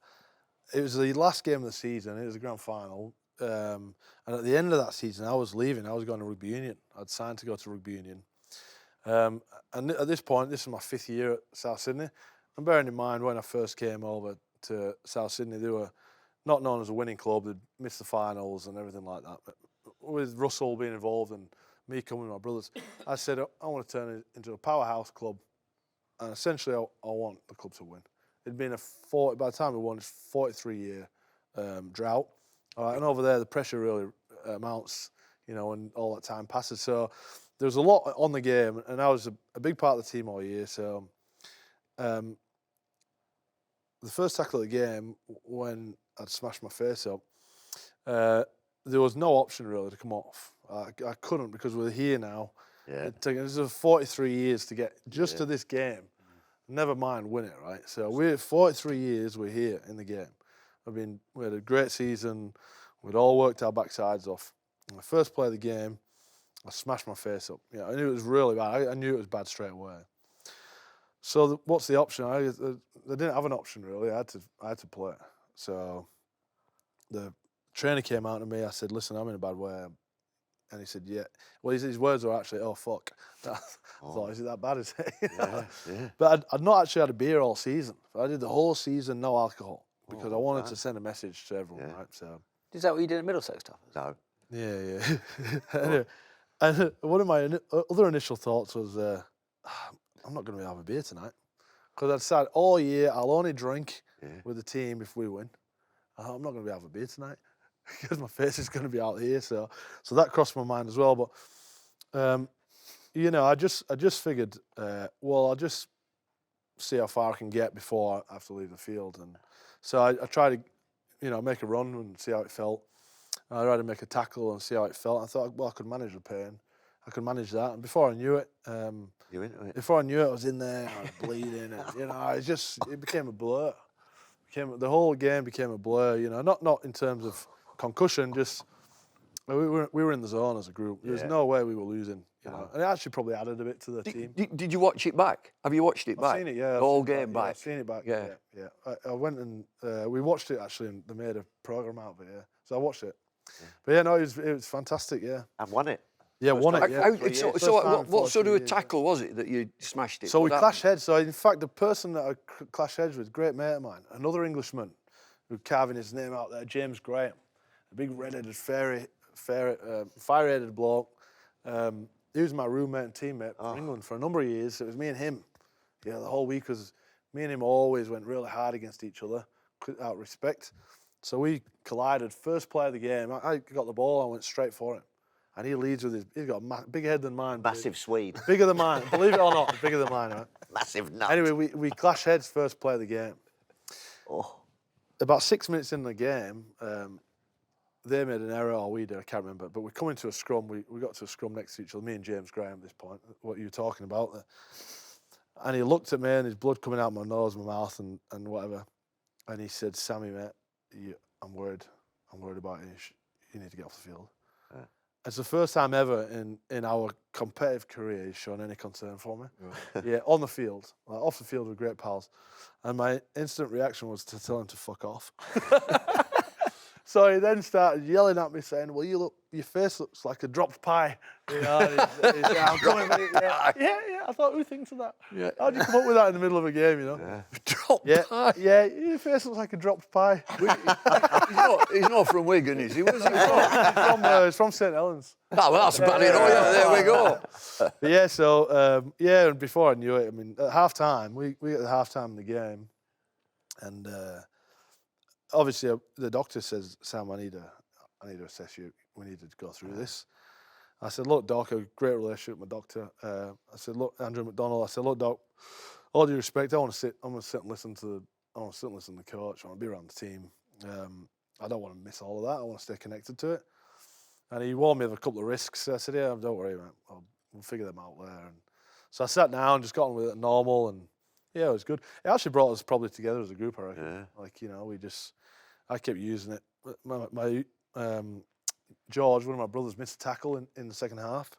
it was the last game of the season. It was the grand final. And at the end of that season, I was leaving. I was going to rugby union. I'd signed to go to rugby union. And at this point, this is my 5th year at South Sydney. And bearing in mind, when I first came over to South Sydney, not known as a winning club. They'd missed the finals and everything like that. But with Russell being involved and me coming with my brothers, I said, I want to turn it into a powerhouse club. And essentially, I want the club to win. It'd been by the time we won, it's 43-year drought. And over there, the pressure really mounts, you know, and all that time passes. So there's a lot on the game, and I was a big part of the team all year. So the first tackle of the game, when I'd smashed my face up, there was no option really to come off. I couldn't, because we're here now. Yeah. This is 43 years to get just to this game. Never mind win it, right? So we're 43 years. We're here in the game. We had a great season. We'd all worked our backsides off. And the first play of the game, I smashed my face up. I knew it was really bad. I knew it was bad straight away. So what's the option? I didn't have an option really. I had to play. So the trainer came out to me. I said, "Listen, I'm in a bad way." And he said, "Yeah." Well, his words were actually, "Oh fuck." I thought, "Is it that bad?" Is it? Yeah. But I'd not actually had a beer all season. I did the whole season no alcohol because I wanted to send a message to everyone, right? So. Is that what you did at Middlesex, stuff? No. Yeah. Anyway, and one of my other initial thoughts was, I'm not going to have a beer tonight, because I decided all year I'll only drink with the team if we win. I'm not going to have a beer tonight because my face is going to be out here. So that crossed my mind as well. But I just figured, I'll just see how far I can get before I have to leave the field. And so I tried to, make a run and see how it felt. I tried to make a tackle and see how it felt. I thought, well, I could manage the pain. I could manage that. And before I knew it, I was in there, I was bleeding. And, it became a blur. The whole game became a blur. Not in terms of concussion, just we were in the zone as a group. There was no way we were losing. And it actually probably added a bit to the team. Did you watch it back? Have you watched it back? I've seen it, yeah. The whole game back? I've seen it back, yeah. I went and we watched it actually, and they made a programme out of it, yeah. So I watched it. But yeah, no, it was fantastic, yeah. And won it. Yeah, won it, yeah. What sort of a tackle was it that you smashed it? So we clashed heads. So in fact, the person that I clashed heads with, a great mate of mine, another Englishman, who carving his name out there, James Graham, a big red-headed, fire-headed bloke. He was my roommate and teammate for England for a number of years. It was me and him. The whole week was me and him always went really hard against each other, out of respect. So we collided. First play of the game, I got the ball, I went straight for him. And he leads with he's got a bigger head than mine. Massive Swede. Bigger than mine, believe it or not, bigger than mine, right? Massive nut. Anyway, we clashed heads first play of the game. About 6 minutes in the game, they made an error, or we did, I can't remember. But we come into a scrum, we got to a scrum next to each other, me and James Graham at this point, what you were talking about there. And he looked at me and his blood coming out my nose, my mouth and whatever. And he said, "Sammy, mate, I'm worried about you. You need to get off the field." Yeah. It's the first time ever in our competitive career he's shown any concern for me. Yeah, on the field. Like, off the field, we're great pals. And my instant reaction was to tell him to fuck off. So he then started yelling at me, saying, "Well, your face looks like a dropped pie." I'm coming, yeah. I thought, who thinks of that? Yeah. How'd you come up with that in the middle of a game, Yeah. Dropped pie? Yeah, your face looks like a dropped pie. He's not from Wigan, is he? Where's he from? He's from St Helens. Oh, well, that's about it. There we go. But yeah, so, and before I knew it, I mean, at half-time, we get the half-time in the game, and obviously the doctor says, "Sam, I need to assess you. We need to go through this." I said, "Look, Doc, a great relationship with my doctor." I said, "Look, Andrew McDonald." I said, "Look, Doc, all due respect, I'm going to sit and listen to the coach. I want to be around the team. I don't want to miss all of that. I want to stay connected to it." And he warned me of a couple of risks. I said, "Yeah, don't worry, mate. We'll figure them out there." And so I sat down and just got on with it normal, and yeah, it was good. It actually brought us probably together as a group, I reckon. Yeah. I kept using it. My George, one of my brothers, missed a tackle in the second half,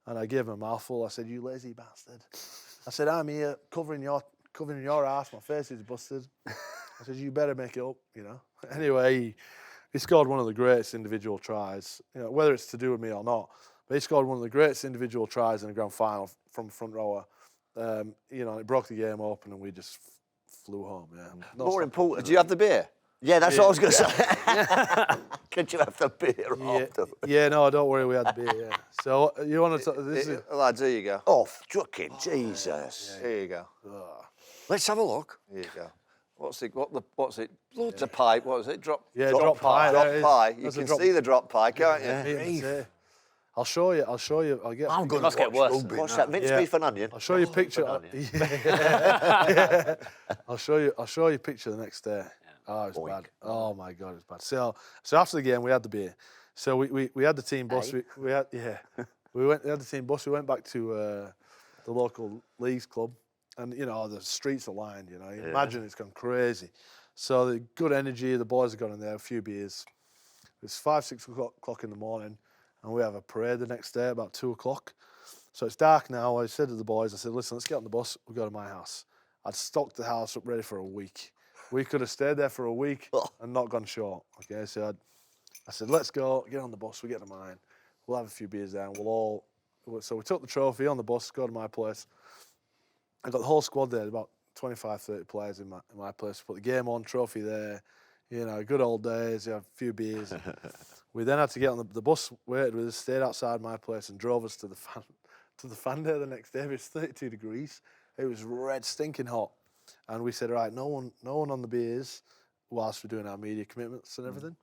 and I gave him a mouthful. I said, "You lazy bastard." I said, "I'm here covering your ass. My face is busted." I said, "You better make it up, Anyway, he scored one of the greatest individual tries, whether it's to do with me or not. But he scored one of the greatest individual tries in the grand final from front rower. It broke the game open, and we just flew home. Yeah. More important, did you have the beer? Yeah, that's what I was going to say. Could you have the beer after? Yeah, no, don't worry, we had the beer, yeah. So, you want to... This is... Lads, here you go. Oh, fucking Jesus. Here you go. Let's have a look. Here you go. What's it? Loads of pie. What is it? Drop pie. Drop pie. You There's a can drop- see the drop pie, can't you? Yeah. I'll show you. I'll get. I'm going must to get watch worse. rugby What's now. that? Minced beef and onion? I'll show you a picture. onion. Yeah. I'll show you a picture the next day. Oh, it's bad. Oh my God, it's bad. So after the game we had the beer. So we had the team bus. We had the team bus. We went back to the local leagues club, and you know the streets are lined. You know, you imagine it's gone crazy. So the good energy. The boys have gone in there, a few beers. It's 5, 6 o'clock in the morning, and we have a parade the next day about 2 o'clock. So it's dark now. I said to the boys, I said, listen, let's get on the bus. We'll go to my house. I'd stocked the house up ready for a week. We could have stayed there for a week and not gone short. Okay, so I said, let's go, get on the bus. We get to mine. We'll have a few beers there. And so we took the trophy on the bus, go to my place. I got the whole squad there, about 25, 30 players in my place. Put the game on, trophy there. You know, good old days, you have a few beers. We then had to get on the bus, waited with us, stayed outside my place and drove us to the fan day the next day. It was 32 degrees. It was red, stinking hot. And we said, all right, no one on the beers whilst we're doing our media commitments and everything.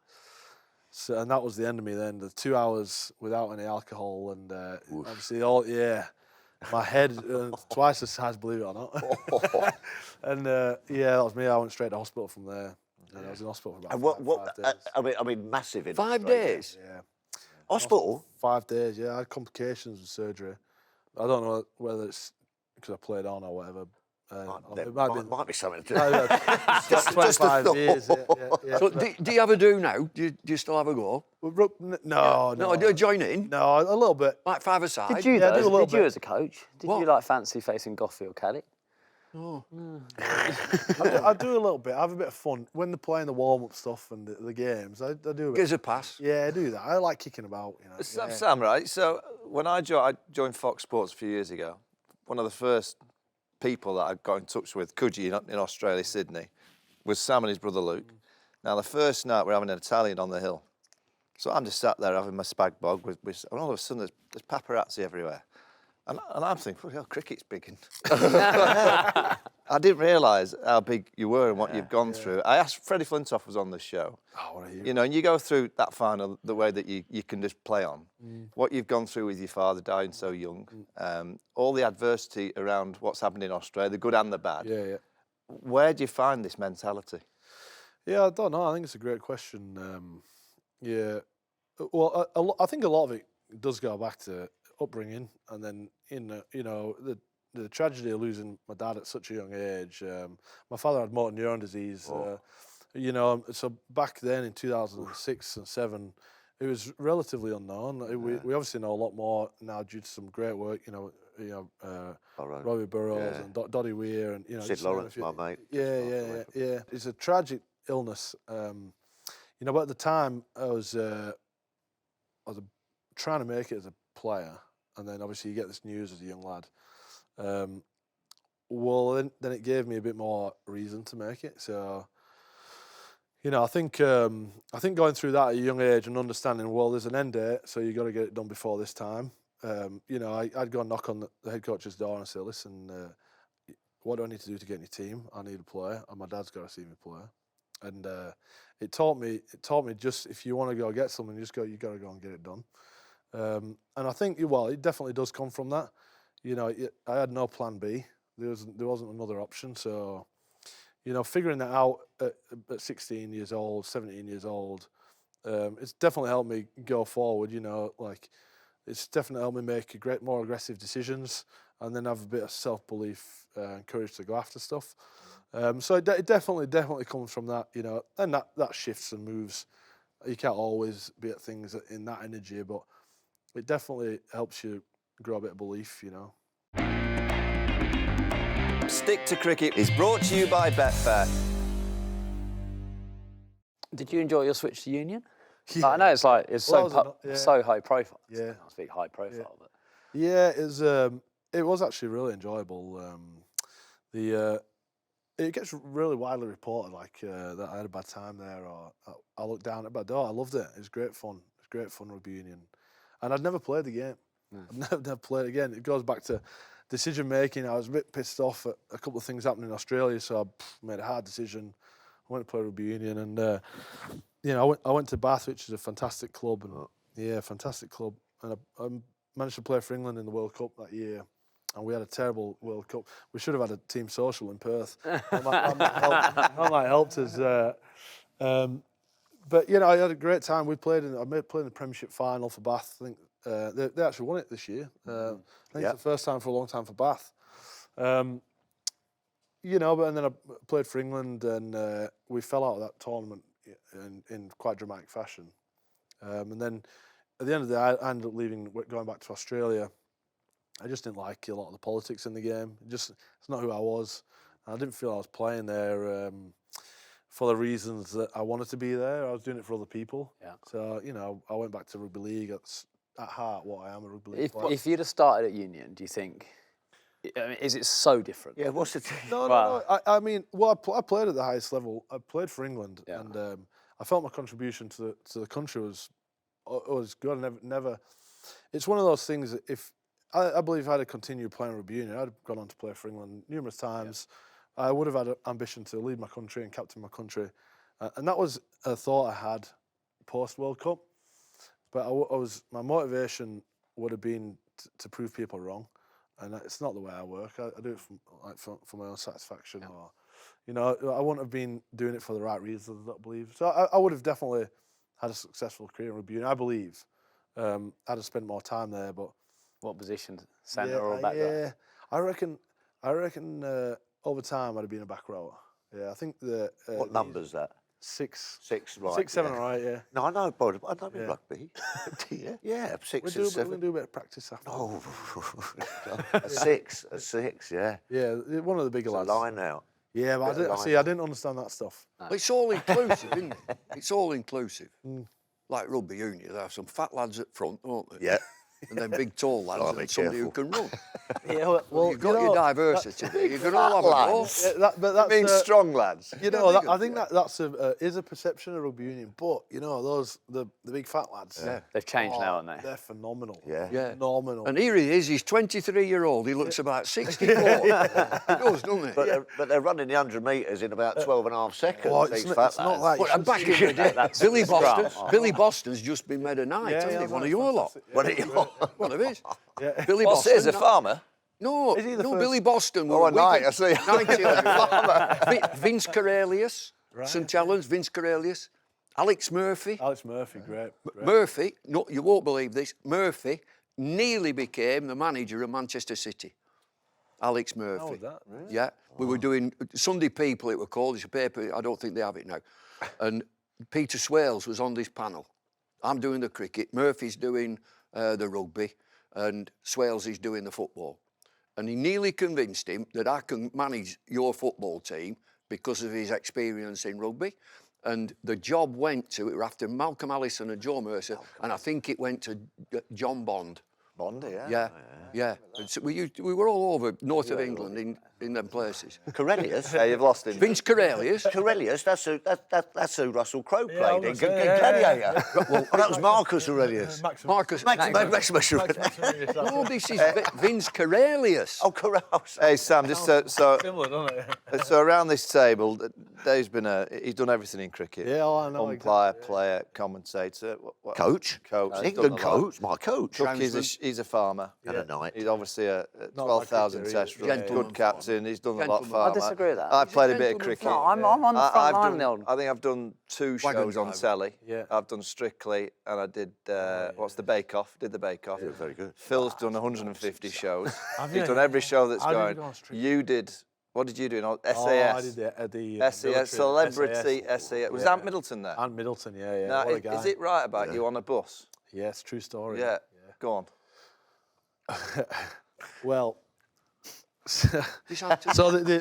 So, and that was the end of me then. The 2 hours without any alcohol and obviously my head twice the size, believe it or not. And that was me. I went straight to hospital from there. And I was in hospital for about 5 days. I mean, massive. In 5 Australia. days? Yeah. Hospital? 5 days, yeah. I had complications with surgery. I don't know whether it's because I played on or whatever. It might be something to do. Just 25 years. Yeah. So do you ever do now? Do you still have a go? No. Do you join in? No, a little bit. Like 5 aside? Did you, Yeah, I do a little did you bit. as a coach? Did What? you like fancy facing Goffield Caddick? I do a little bit. I have a bit of fun when they're playing the warm-up stuff and the games. I do a bit. Gives a pass. Yeah, I do that. I like kicking about. You know. Sam, right? So when I joined Fox Sports a few years ago, one of the first people that I got in touch with, Coogee in Australia, Sydney, was Sam and his brother Luke. Now the first night we're having an Italian on the hill. So I'm just sat there having my spag bog and all of a sudden there's paparazzi everywhere. And I'm thinking, well, cricket's big. I didn't realise how big you were and what you've gone through. I asked, Freddie Flintoff was on the show. Oh, what are you? You know, and you go through that final the way that you can just play on. What you've gone through with your father dying so young, all the adversity around what's happened in Australia, the good and the bad. Yeah. Where do you find this mentality? Yeah, I don't know. I think it's a great question. Well, I think a lot of it does go back to upbringing, and then the tragedy of losing my dad at such a young age. My father had motor neuron disease. So back then in 2006 and 7, it was relatively unknown. We obviously know a lot more now due to some great work. Robbie Burrows and Doddy Weir and Sid Lawrence, my mate. Yeah. It's a tragic illness. But at the time I was trying to make it as a player, and then obviously you get this news as a young lad. Then it gave me a bit more reason to make it. So, I think going through that at a young age and understanding, well, there's an end date, so you got to get it done before this time. I'd go and knock on the head coach's door and say, listen, what do I need to do to get in your team? I need a player, and my dad's got to see me play. And it taught me just if you want to go get someone, you got to go and get it done. And I think, it definitely does come from that. I had no plan B. There wasn't another option. So, figuring that out at 16 years old, 17 years old, it's definitely helped me go forward. It's definitely helped me make more aggressive decisions, and then have a bit of self-belief and courage to go after stuff. So it definitely comes from that, and that shifts and moves. You can't always be at things in that energy, but it definitely helps you grow a bit of belief, Stick to Cricket is brought to you by Betfair. Did you enjoy your switch to Union? Yeah. I know it's so high profile. Yeah. I speak high profile, but Yeah, it was actually really enjoyable. it gets really widely reported like that I had a bad time there, or I looked down at it, but I loved it. It was great fun. It was great fun rugby union, and I'd never played the game. I've never played it again. It goes back to decision making. I was a bit pissed off at a couple of things happening in Australia, so I made a hard decision. I went to play rugby union, and I went to Bath, which is a fantastic club, and fantastic club, and I managed to play for England in the World Cup that year. And we had a terrible World Cup. We should have had a team social in Perth. That might helped us. But I had a great time. I played in the Premiership final for Bath. I think they actually won it this year. I think it's the first time for a long time for Bath. But and then I played for England, and we fell out of that tournament in quite dramatic fashion. And then at the end of the day, I ended up going back to Australia. I just didn't like a lot of the politics in the game. It's not who I was. I didn't feel I was playing there for the reasons that I wanted to be there. I was doing it for other people. Yeah. So, I went back to rugby league. That's at heart what I am, a rugby league player. If you'd have started at Union, do you think, is it so different? Yeah, what's the team? No. I mean, I played at the highest level. I played for England, and I felt my contribution to the country was good. I never. It's one of those things that I believe if I had continued playing rugby union, I'd have gone on to play for England numerous times. Yeah. I would have had an ambition to lead my country and captain my country. And that was a thought I had post-World Cup. But my motivation would have been to prove people wrong. And it's not the way I work. I do it for my own satisfaction. Yeah. Or, I wouldn't have been doing it for the right reasons, I believe. So I would have definitely had a successful career in rugby union, I believe. I'd have spent more time there, but... What position? Centre or back row? Yeah, I reckon over time I'd have been a back rower. Yeah, I think the... what number's that? 6. 6, right. 6, 7, right, yeah. No, I know, but I know rugby. Yeah, 6 and 7. We'll do a bit of practice after. Oh, a 6, yeah. Yeah, one of the bigger lads. Line out. Yeah, but I didn't understand that stuff. No. It's all inclusive, isn't it? It's all inclusive. Like rugby union, they have some fat lads at front, don't they? Yeah. And then big tall lads and somebody who can run. Yeah, well, You've got your diversity there. You can all have a go. Yeah, but that means strong lads. I think that's is a perception of rugby union. But the big fat lads. Yeah. They've changed now, haven't they? They're phenomenal. Yeah. Phenomenal. And here he is. He's 23-year-old. He looks about 64. He does, doesn't he? But they're running the 100 metres in about 12 and a half seconds. It's not like. And back in the day, Billy Boston's just been made a knight, hasn't he? One of your lot. One of his. Yeah. Billy What's Boston. it, as a farmer? No, Billy Boston. Oh, a knight, I see. 90 Vince Corellius, St Helens, Vince Corellius. Alex Murphy. Great. Murphy, no, you won't believe this, Murphy nearly became the manager of Manchester City. Alex Murphy. Oh, that, really? Yeah, we were doing Sunday People, it were called. It's a paper, I don't think they have it now. And Peter Swales was on this panel. I'm doing the cricket, Murphy's doing the rugby, and Swales is doing the football. And he nearly convinced him that I can manage your football team because of his experience in rugby. And the job went to, it was after Malcolm Allison and Joe Mercer, and I think it went to John Bond. Bond, Yeah. And so we were all over north of England in them places. Corellius? Yeah, you've lost him. Vince Corellius. Corellius, that's who Russell Crowe played in Gladiator. That was Marcus Aurelius. Maximus Aurelius. No, this is Vince Corellius. Oh, Corellius. Hey, Sam, just so Similar, doesn't it? so around this table, Dave's he's done everything in cricket. Yeah, I know. Umpire, player, commentator. Coach. Coach. England coach. My coach. Cook, he's a farmer. And a knight. He's obviously a Not 12,000 like test cricketer, run, good captain. He's done a lot of Gentleman. farming. I disagree with that. I've played a bit of cricket. No, I'm on the front line, Neil. I think I've done 2 shows on telly. Yeah. I've done Strictly, and I did what's the Bake Off? Did the Bake Off? Yeah, very good. Phil's done 150 shows. Have He's you? done every show that's I didn't going. go on Strictly. You did. What did you do? SAS. I did the SAS, celebrity SAS. Was Ant Middleton there? Ant Middleton, yeah. Now, What a guy. is it right about you on a bus? Yes, true story. Yeah. Go on. Well, This answer- so the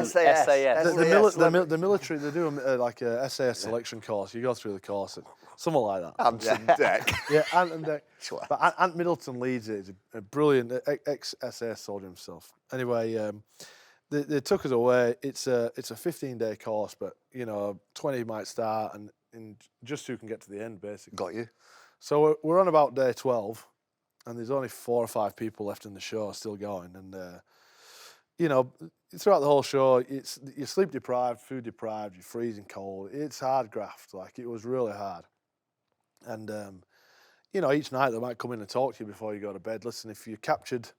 SAS. the military, they do like a SAS selection course. You go through the course, something like that. Hampton Deck. Yeah, Ant and Deck. But Ant Middleton leads it. He's a brilliant ex-SAS soldier himself. Anyway, they took us away. It's a 15-day course, but 20 might start, and just who can get to the end, basically. Got you. So we're on about day 12, and there's only 4 or 5 people left in the show still going, and throughout the whole show, you're sleep deprived, food deprived, you're freezing cold. It's hard graft, like it was really hard. And each night they might come in and talk to you before you go to bed. Listen, if you're captured,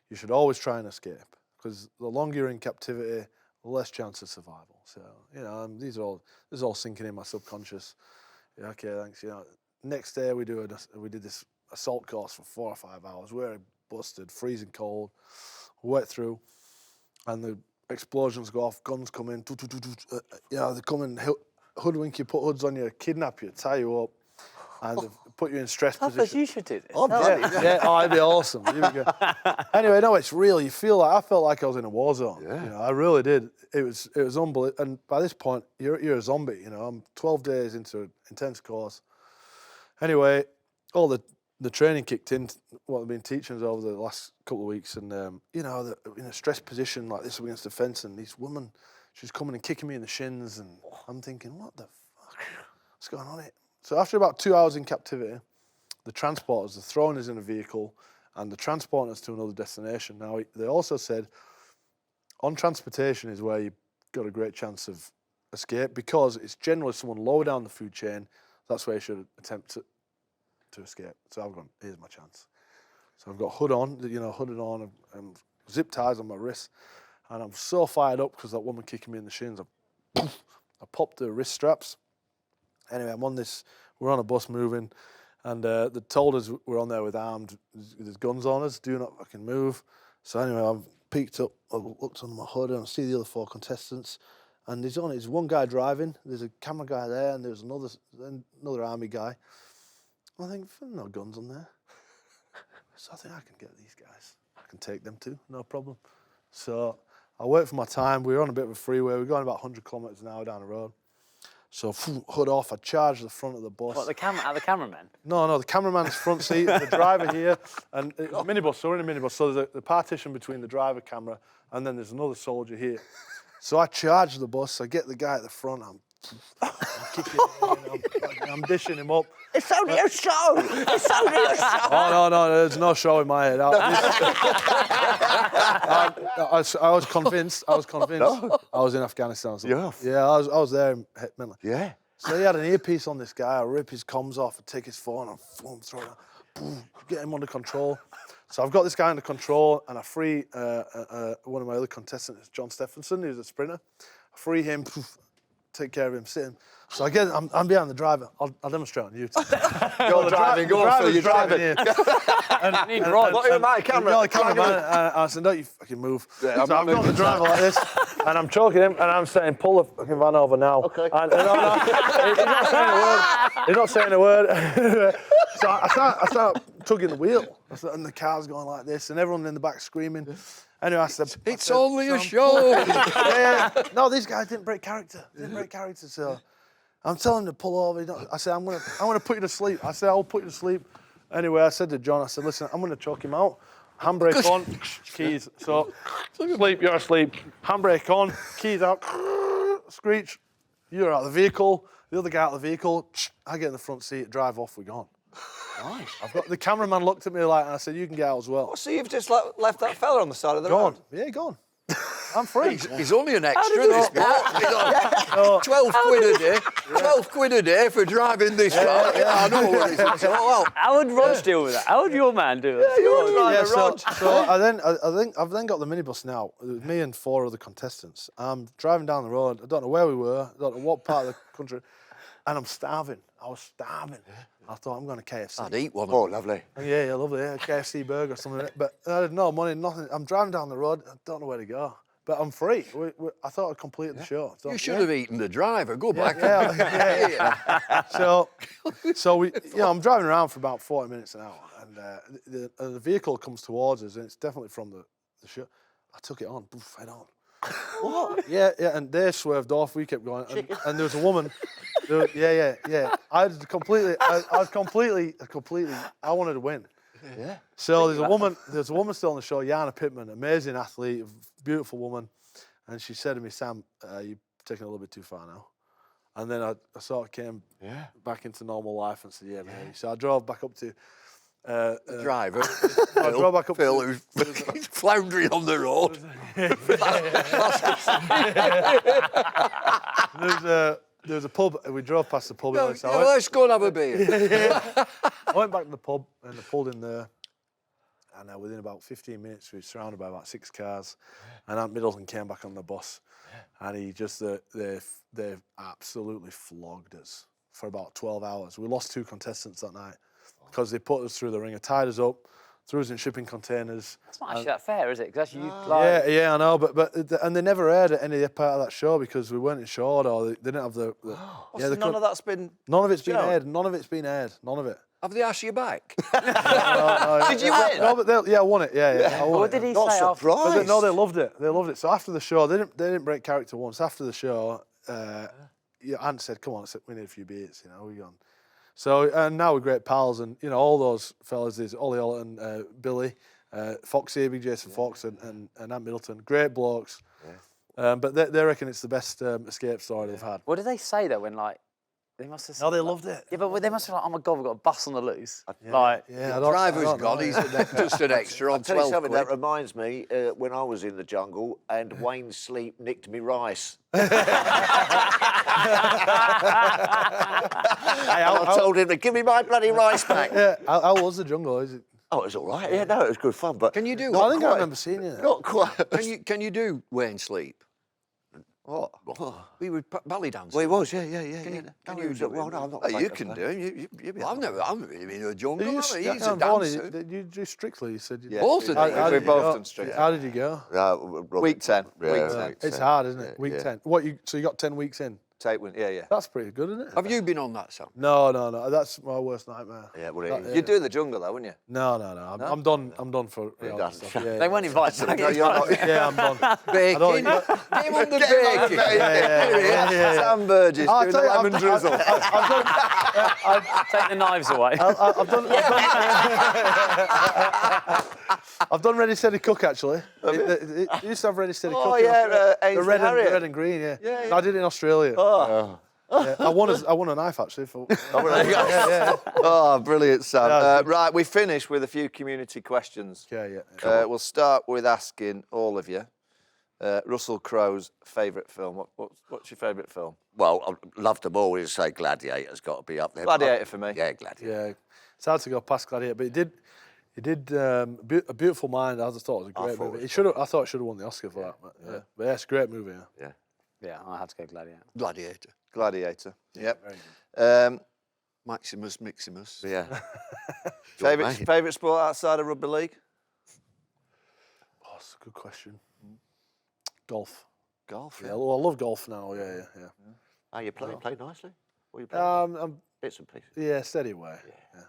you should always try and escape, because the longer you're in captivity, the less chance of survival. So this is all sinking in my subconscious. Yeah, okay, thanks. Next day we did this assault course for 4 or 5 hours. We're busted, freezing cold, wet through, and the explosions go off, guns come in. They come in, hoodwink you, put hoods on you, kidnap you, tie you up, and they put you in stress position. You should do this. Oh, it'd be awesome. Here we go. Anyway, no, it's real. I felt like I was in a war zone. Yeah. I really did. It was unbelievable. And by this point, you're a zombie. I'm 12 days into an intense course. Anyway, all the training kicked in. What they've been teaching us over the last couple of weeks, and in a stress position like this against the fence, and this woman, she's coming and kicking me in the shins, and I'm thinking, what the fuck? What's going on here? So after about 2 hours in captivity, the transporters are throwing us in a vehicle and they're transporting us to another destination. Now, they also said on transportation is where you've got a great chance of escape, because it's generally someone lower down the food chain. That's where you should attempt to escape. So I've gone, here's my chance. So I've got hooded on, and zip ties on my wrists, and I'm so fired up because that woman kicking me in the shins. I popped the wrist straps. Anyway, we're on a bus moving, and they told us we're on there with armed, there's guns on us, do not fucking move. So anyway, I've peeked up, I looked under my hood, and I see the other 4 contestants, and there's one guy driving, there's a camera guy there, and there's another army guy. I think, no guns on there. So I think I can get these guys. I can take them too, no problem. So I wait for my time. We were on a bit of a freeway. We're going about 100 kilometres an hour down the road. So hood off, I charge the front of the bus. What, the cameraman? No, the cameraman's front seat, the driver here, and it's a minibus, so we're in a minibus. So there's the partition between the driver camera, and then there's another soldier here. So I charge the bus, I get the guy at the front, I'm kicking him, I'm dishing him up. It's only a show! It's only a show! Oh, no, there's no show in my head. I was convinced I was in Afghanistan or something. Yeah, I was there mentally. Yeah. So he had an earpiece on this guy. I rip his comms off, I take his phone, and throw it out. Boom, get him under control. So I've got this guy under control, and I free one of my other contestants, John Stephenson, who's a sprinter. I free him, take care of him, sit him. So I'm behind the driver. I'll demonstrate on you. You're driving, go on, Phil, you're driving. What am I, camera? The cameraman, I said, don't you fucking move. Yeah, so I've got the driver like this, and I'm choking him, and I'm saying, pull the fucking van over now. Okay. And, he's not saying a word. So I start tugging the wheel, and the car's going like this, and everyone in the back screaming. Anyway, I said, it's only a show. Yeah. No, these guys didn't break character. So I'm telling them to pull over. I said, I'm gonna put you to sleep. I said, I'll put you to sleep. Anyway, I said to John, I said, listen, I'm gonna choke him out. Handbrake on, keys. So sleep, you're asleep. Handbrake on, keys out, screech. You're out of the vehicle. The other guy out of the vehicle. I get in the front seat, drive off, we're gone. Nice. The cameraman looked at me like, and I said, you can get out as well. Oh, so you've just left that fella on the side of the road? Yeah, gone. I'm free. He's only an extra, this guy. 12 quid a day. 12 quid a day for driving this far. Yeah, I know what it's all out. How would Rog deal with that? How would your man do it? I've then got the minibus now. It was me and 4 other contestants. I'm driving down the road. I don't know where we were. I don't know what part of the country. And I'm starving. I was starving. I thought, I'm going to KFC. I'd eat one. Oh, lovely. Yeah, lovely. Yeah, KFC burger or something. But I had no money, nothing. I'm driving down the road. I don't know where to go. But I'm free. I thought I'd completed the show. You should have eaten the driver. Go back. Yeah. So I'm driving around for about 40 minutes an hour, and the vehicle comes towards us, and it's definitely from the show. I took it on, poof, head on. What? Yeah, and they swerved off. We kept going, and there was a woman. Yeah. I was completely. I wanted to win. Yeah. So there's a woman still on the show, Jana Pittman, amazing athlete, beautiful woman. and she said to me, "Sam, you're taking it a little bit too far now." And then I sort of came back into normal life and said, "Yeah, maybe." So I drove back up to. Driver. I drove back up Phil, to. who's floundering on the road. There's a pub. We drove past the pub. No, So yeah, let's go and have a beer. I went back to the pub and I pulled in there. And within about 15 minutes, we were surrounded by about 6 cars. And Ant Middleton came back on the bus. And he just, they absolutely flogged us for about 12 hours. We lost 2 contestants that night because they put us through the ringer, tied us up, threw us in shipping containers. That's not actually that fair, is it? Because actually, Yeah, I know, but and they never aired any part of that show because we weren't insured or they didn't have the So none of that's been. none of it's been shown? aired. None of it's been aired. None of it. Have they asked you back? Did you win? No, but I won it. Yeah. I won what it. did he Not say after? surprised. But no, they loved it. They loved it. So after the show, they didn't break character once. After the show, Ant said, "Come on, we need a few beers." We gone. So and now we're great pals, and all those fellas. There's Ollie Ollerton, Billy, Foxy, Big Jason Fox, and Ant Middleton. Great blokes. Yeah. But they reckon it's the best escape story they've had. What did they say though when they must have? No, they loved it. Yeah, but they must have like, oh my god, we've got a bus on the loose. Yeah, The driver's gone. He's just an extra on Tell you 12 something quid. that reminds me when I was in the jungle and Wayne Sleep nicked me rice. I told him to give me my bloody rice back. Yeah, how was the jungle? Is it? Oh, it was all right. Yeah, no, it was good fun. But Can you do I think I remember seeing it. not quite. Can you do Wayne Sleep? What? We were belly dancing. Well, he was. Yeah. Can No, you he was- do well, it? no, I'm not. Oh, you playing can that. do it. Well, I've never been in a jungle. Did you, have I? He's a Bonnie, dancer. did you do Strictly? You said you Yeah, Both of we- them. We've both go? done Strictly. How did you go? Week 10. Yeah, Week week 10. It's 10. hard, isn't it? Yeah, Week yeah. 10. So you got 10 weeks in? Take one. Yeah. That's pretty good, isn't it? Have you been on that, Sam? No. That's my worst nightmare. Yeah, well, it is. You'd do the jungle though, wouldn't you? No. I'm done. I'm done for You're reality done. stuff. Yeah, They weren't invited. No, you're not. yeah, I'm done. Bacon. don't- Get him on the bacon. Yeah. Sam Burgess I'll doing tell the you, lemon drizzle. Take the knives away. I've done Ready Steady Cook actually. It used to have Ready Steady Oh, Cook. in yeah, Australia. the Ainsley red Harriet. and green. Yeah. Yeah. I did it in Australia. Oh. Yeah. I won a knife actually. For, Oh, brilliant, Sam. Yeah, Right, we finish with a few community questions. yeah. We'll start with asking all of you Russell Crowe's favourite film. What's your favourite film? Well, I love them all. You say Gladiator's got to be up there. Gladiator for me. Yeah, Gladiator. Yeah, it's hard to go past Gladiator, but he did A Beautiful Mind. I just thought it was a great thought it movie. was I thought it should have won the Oscar for that. But yeah, it's a great movie. Yeah. Yeah, I have to go Gladiator. Gladiator. Gladiator. Yep. Maximus Miximus. Yeah. Favourite sport outside of rugby league? Oh, that's a good question. Golf. Golf. Yeah, well, I love golf now. Yeah. How you play? Play nicely? What you playing? I'm Bits and pieces. steady away.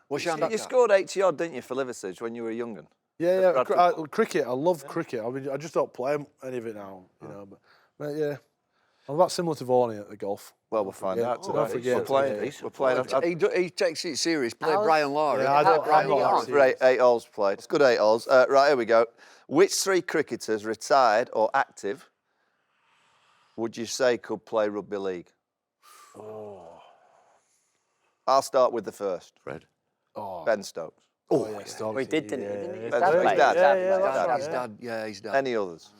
What's your You handicap? scored 80 odd, didn't you, for Liverpool when you were young? Yeah. Bradford. Cricket. I love cricket. I mean, I just don't play any of it now. But yeah, I'm about similar to Vaughan at the golf. Well, we'll find Yeah. out today. Don't forget. We're playing. We're playing. He takes it serious. Play How- Brian Lara. Yeah, I'm not on? serious. Eight holes played. It's good 8 holes. Right, here we go. Which 3 cricketers, retired or active, would you say could play rugby league? I'll start with the first. Fred. Ben Stokes. Oh, yeah, Stokes. Well, he did, didn't he? Didn't he? His That's dad right. played. His dad. His dad His played. dad. His dad. Any others?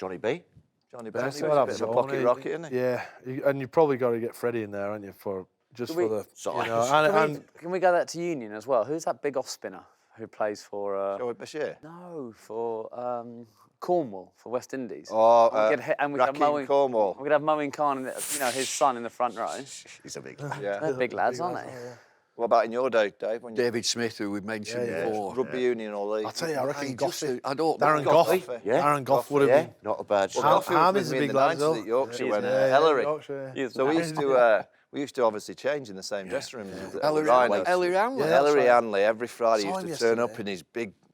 Johnny B. Johnny Ben Bentley Stokes was a had bit of a his pocket own, rocket, isn't he? Yeah, and you probably got to get Freddie in there, aren't you, for we- the Size. Can we go that to Union as well? Who's that big off spinner who plays for? Joey Bashir. No, for Cornwall for West Indies. Oh, we could and we could have Raheem Cornwall. We could have Moeen Khan, and his son in the front row. He's a big. Yeah. They're big lads, aren't they? What about in your day, Dave? When you David Smith, who we've mentioned before. rugby union or league? I'll tell you, I reckon Goffey. I don't know. Darren Goff. Goffey. Yeah. Darren Goff would have Yeah, been. not a bad Well, shot. Goffey was Harmy's with a me in big the lad, 90s though. at Yorkshire He when is, Ellery. Yorkshire, yeah. So we used to obviously change in the same dressing room. as the Ellery Rhinos. Hanley. Yeah. Ellery that's right. Hanley every Friday Saw used him to turn up yesterday. in his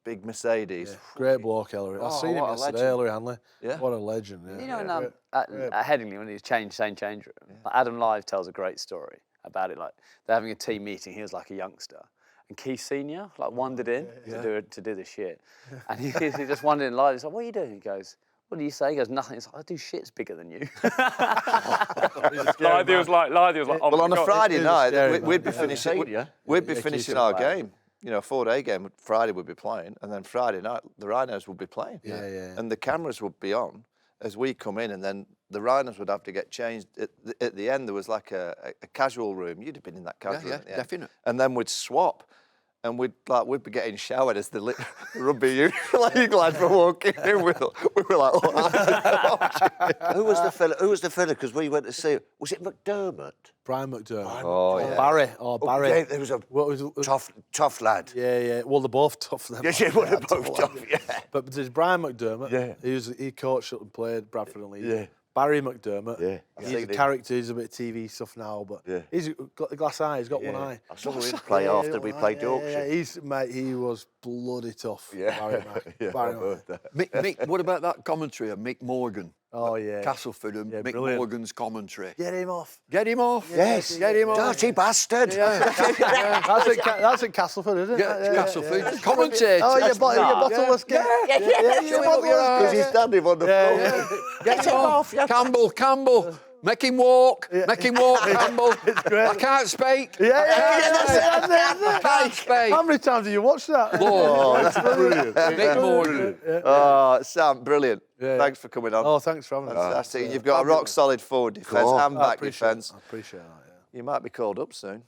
big Mercedes. Great bloke, Ellery. I've Oh, seen him what a yesterday, legend. Ellery Hanley. Yeah. What a legend. Yeah. You know, at Headingley when he changed same change room, like Adam Live tells a great story about it. Like they're having a team meeting. He was like a youngster, and Keith Senior like wandered in to do the shit, and he just wandered in live. He's like, "What are you doing?" He goes, what do you say? He goes, nothing. It's like, I do shit's bigger than you. Lydie was like, oh Well, my on a God. Friday night, scary, we'd be Yeah. finishing. Yeah. We'd be Yeah, finishing keeps our it quiet. game. You know, a 4-day game. Friday we'd be playing, and then Friday night the Rhinos would be playing. Yeah. And the cameras would be on as we come in, and then the Rhinos would have to get changed. At the end, there was like a casual room. You'd have been in that casual room. Yeah, at the end. definite. And then we'd swap. And we'd be getting showered as the rugby union league lads were walking in. We were like, oh, Who was the fella? Because we went to see. Was it McDermott? Brian McDermott. Oh, yeah. Barry. Oh, Barry. Yeah, there was a What was it? tough lad. Yeah. Well, they're both tough. Them. Yes, yeah, well, they're both tough. Yeah. But there's Brian McDermott. Yeah. He coached and played Bradford and Leeds. Yeah. Barry McDermott. Yeah. He's a character. He's a bit of TV stuff now, but Yeah. he's got the glass eye. He's got one eye. I saw him play after we played Yorkshire. He was bloody tough. Yeah. Barry, Mac. Yeah, Barry I Mac. heard that. Mick, what about that commentary of Mick Morgan? Oh yeah. Castleford and Yeah, Mick brilliant. Morgan's commentary. Get him off. Get him off. Yes. Get him off. Dirty bastard. That's at Castleford, isn't it? Yeah, Castleford. Commentator. Oh, your bottomless guy. Show him up your Because arse. he's standing on the floor. Get him off. Campbell. Make him walk. Make him walk, Campbell. I can't speak. I can't speak. How many times have you watched that? Lord. That's brilliant. Mick Morgan. Oh, Sam, brilliant. Yeah. Thanks for coming on. Oh, thanks for having us. Fantastic. You've got a rock solid forward defence Cool. and I back appreciate defence. I appreciate that, You might be called up soon.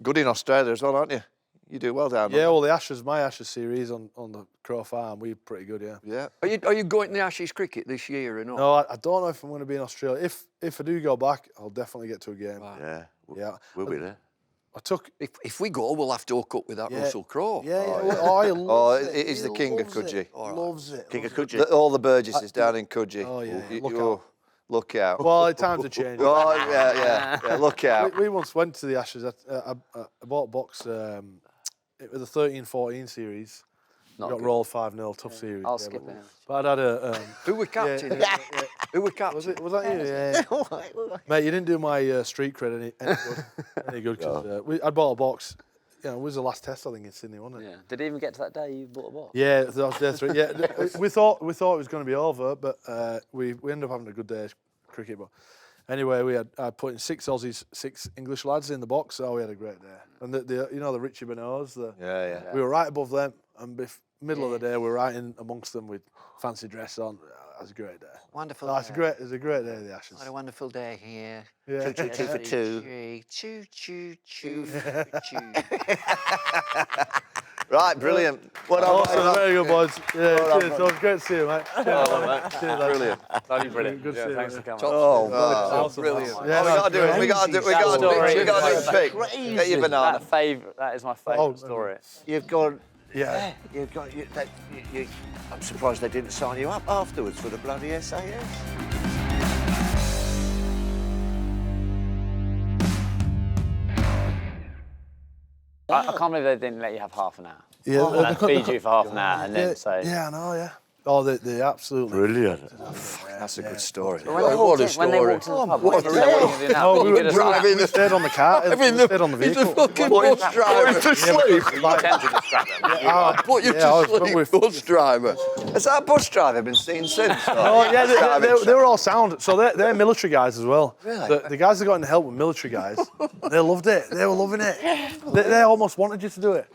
Good in Australia as well, aren't you? You do well down yeah. there. Yeah, well, my Ashes series on the Crow Farm, we're pretty good, yeah. Yeah. Are you going to the Ashes cricket this year or not? No, I don't know if I'm going to be in Australia. If I do go back, I'll definitely get to a game. Yeah. Yeah. We'll be there. I took... If we go, we'll have to hook up with that Yeah. Russell Crowe. Yeah. He loves it. he's the He king of loves Coogee. it. Loves it. King of Coogee. All the Burgesses down in Coogee. Oh, yeah. Look You- out. Look out. Well, times have changed. Oh, yeah, look out. We once went to the Ashes. I bought a box. It was the 13-14 series. Not We got good. rolled 5-0, tough series. I'll yeah, skip but- it. But I'd had a... Who were captain? Who were captain? Was that you? Yeah. Mate, you didn't do my street cred any good. 'Cause, I'd bought a box. You know, it was the last test, I think, in Sydney, wasn't it? Yeah. Did it even get to that day you bought a box? Yeah, that was day 3. Yeah, we thought it was going to be over, but we ended up having a good day's cricket. But anyway, I put in 6 Aussies, 6 English lads in the box. So we had a great day. And the the Richie Benos, Yeah. we were right above them, and middle of the day we were right in amongst them with fancy dress on. It was a great day. Wonderful. No, it was a great day of the Ashes. What a wonderful day here. Yeah. Choo for two. Choo, choo, choo, choo. Right, brilliant. What Awesome, very good, boys. Yeah, cheers. So it's great to see you, mate. Cheers, mate. Brilliant. Bloody brilliant. Good to Yeah, see you, thanks mate. for coming. Oh, Brilliant. Yeah, we got to do it. We got to do a pick. Get your banana. That is my favourite story. You've gone. Yeah. You've got. I'm surprised they didn't sign you up afterwards for the bloody SAS. I can't believe they didn't let you have half an hour. Yeah, And feed you for half an hour and then say... Yeah, I know, yeah. Oh, they absolutely... Brilliant. That's a good story. When they walked in the pub, what did they want to do now? No, You we were could have sat- driving. We stayed on the car. We stayed on the He's vehicle. a fucking bus driver. to sleep. Like, Tempted to scrap them. Put you Yeah, I to was- sleep, we're- bus driver. Has that bus driver been seen since? oh, yeah, they were all sound. So they're military guys as well. Really? The guys that got in the help with military guys, they loved it. They were loving it. They almost wanted you to do it.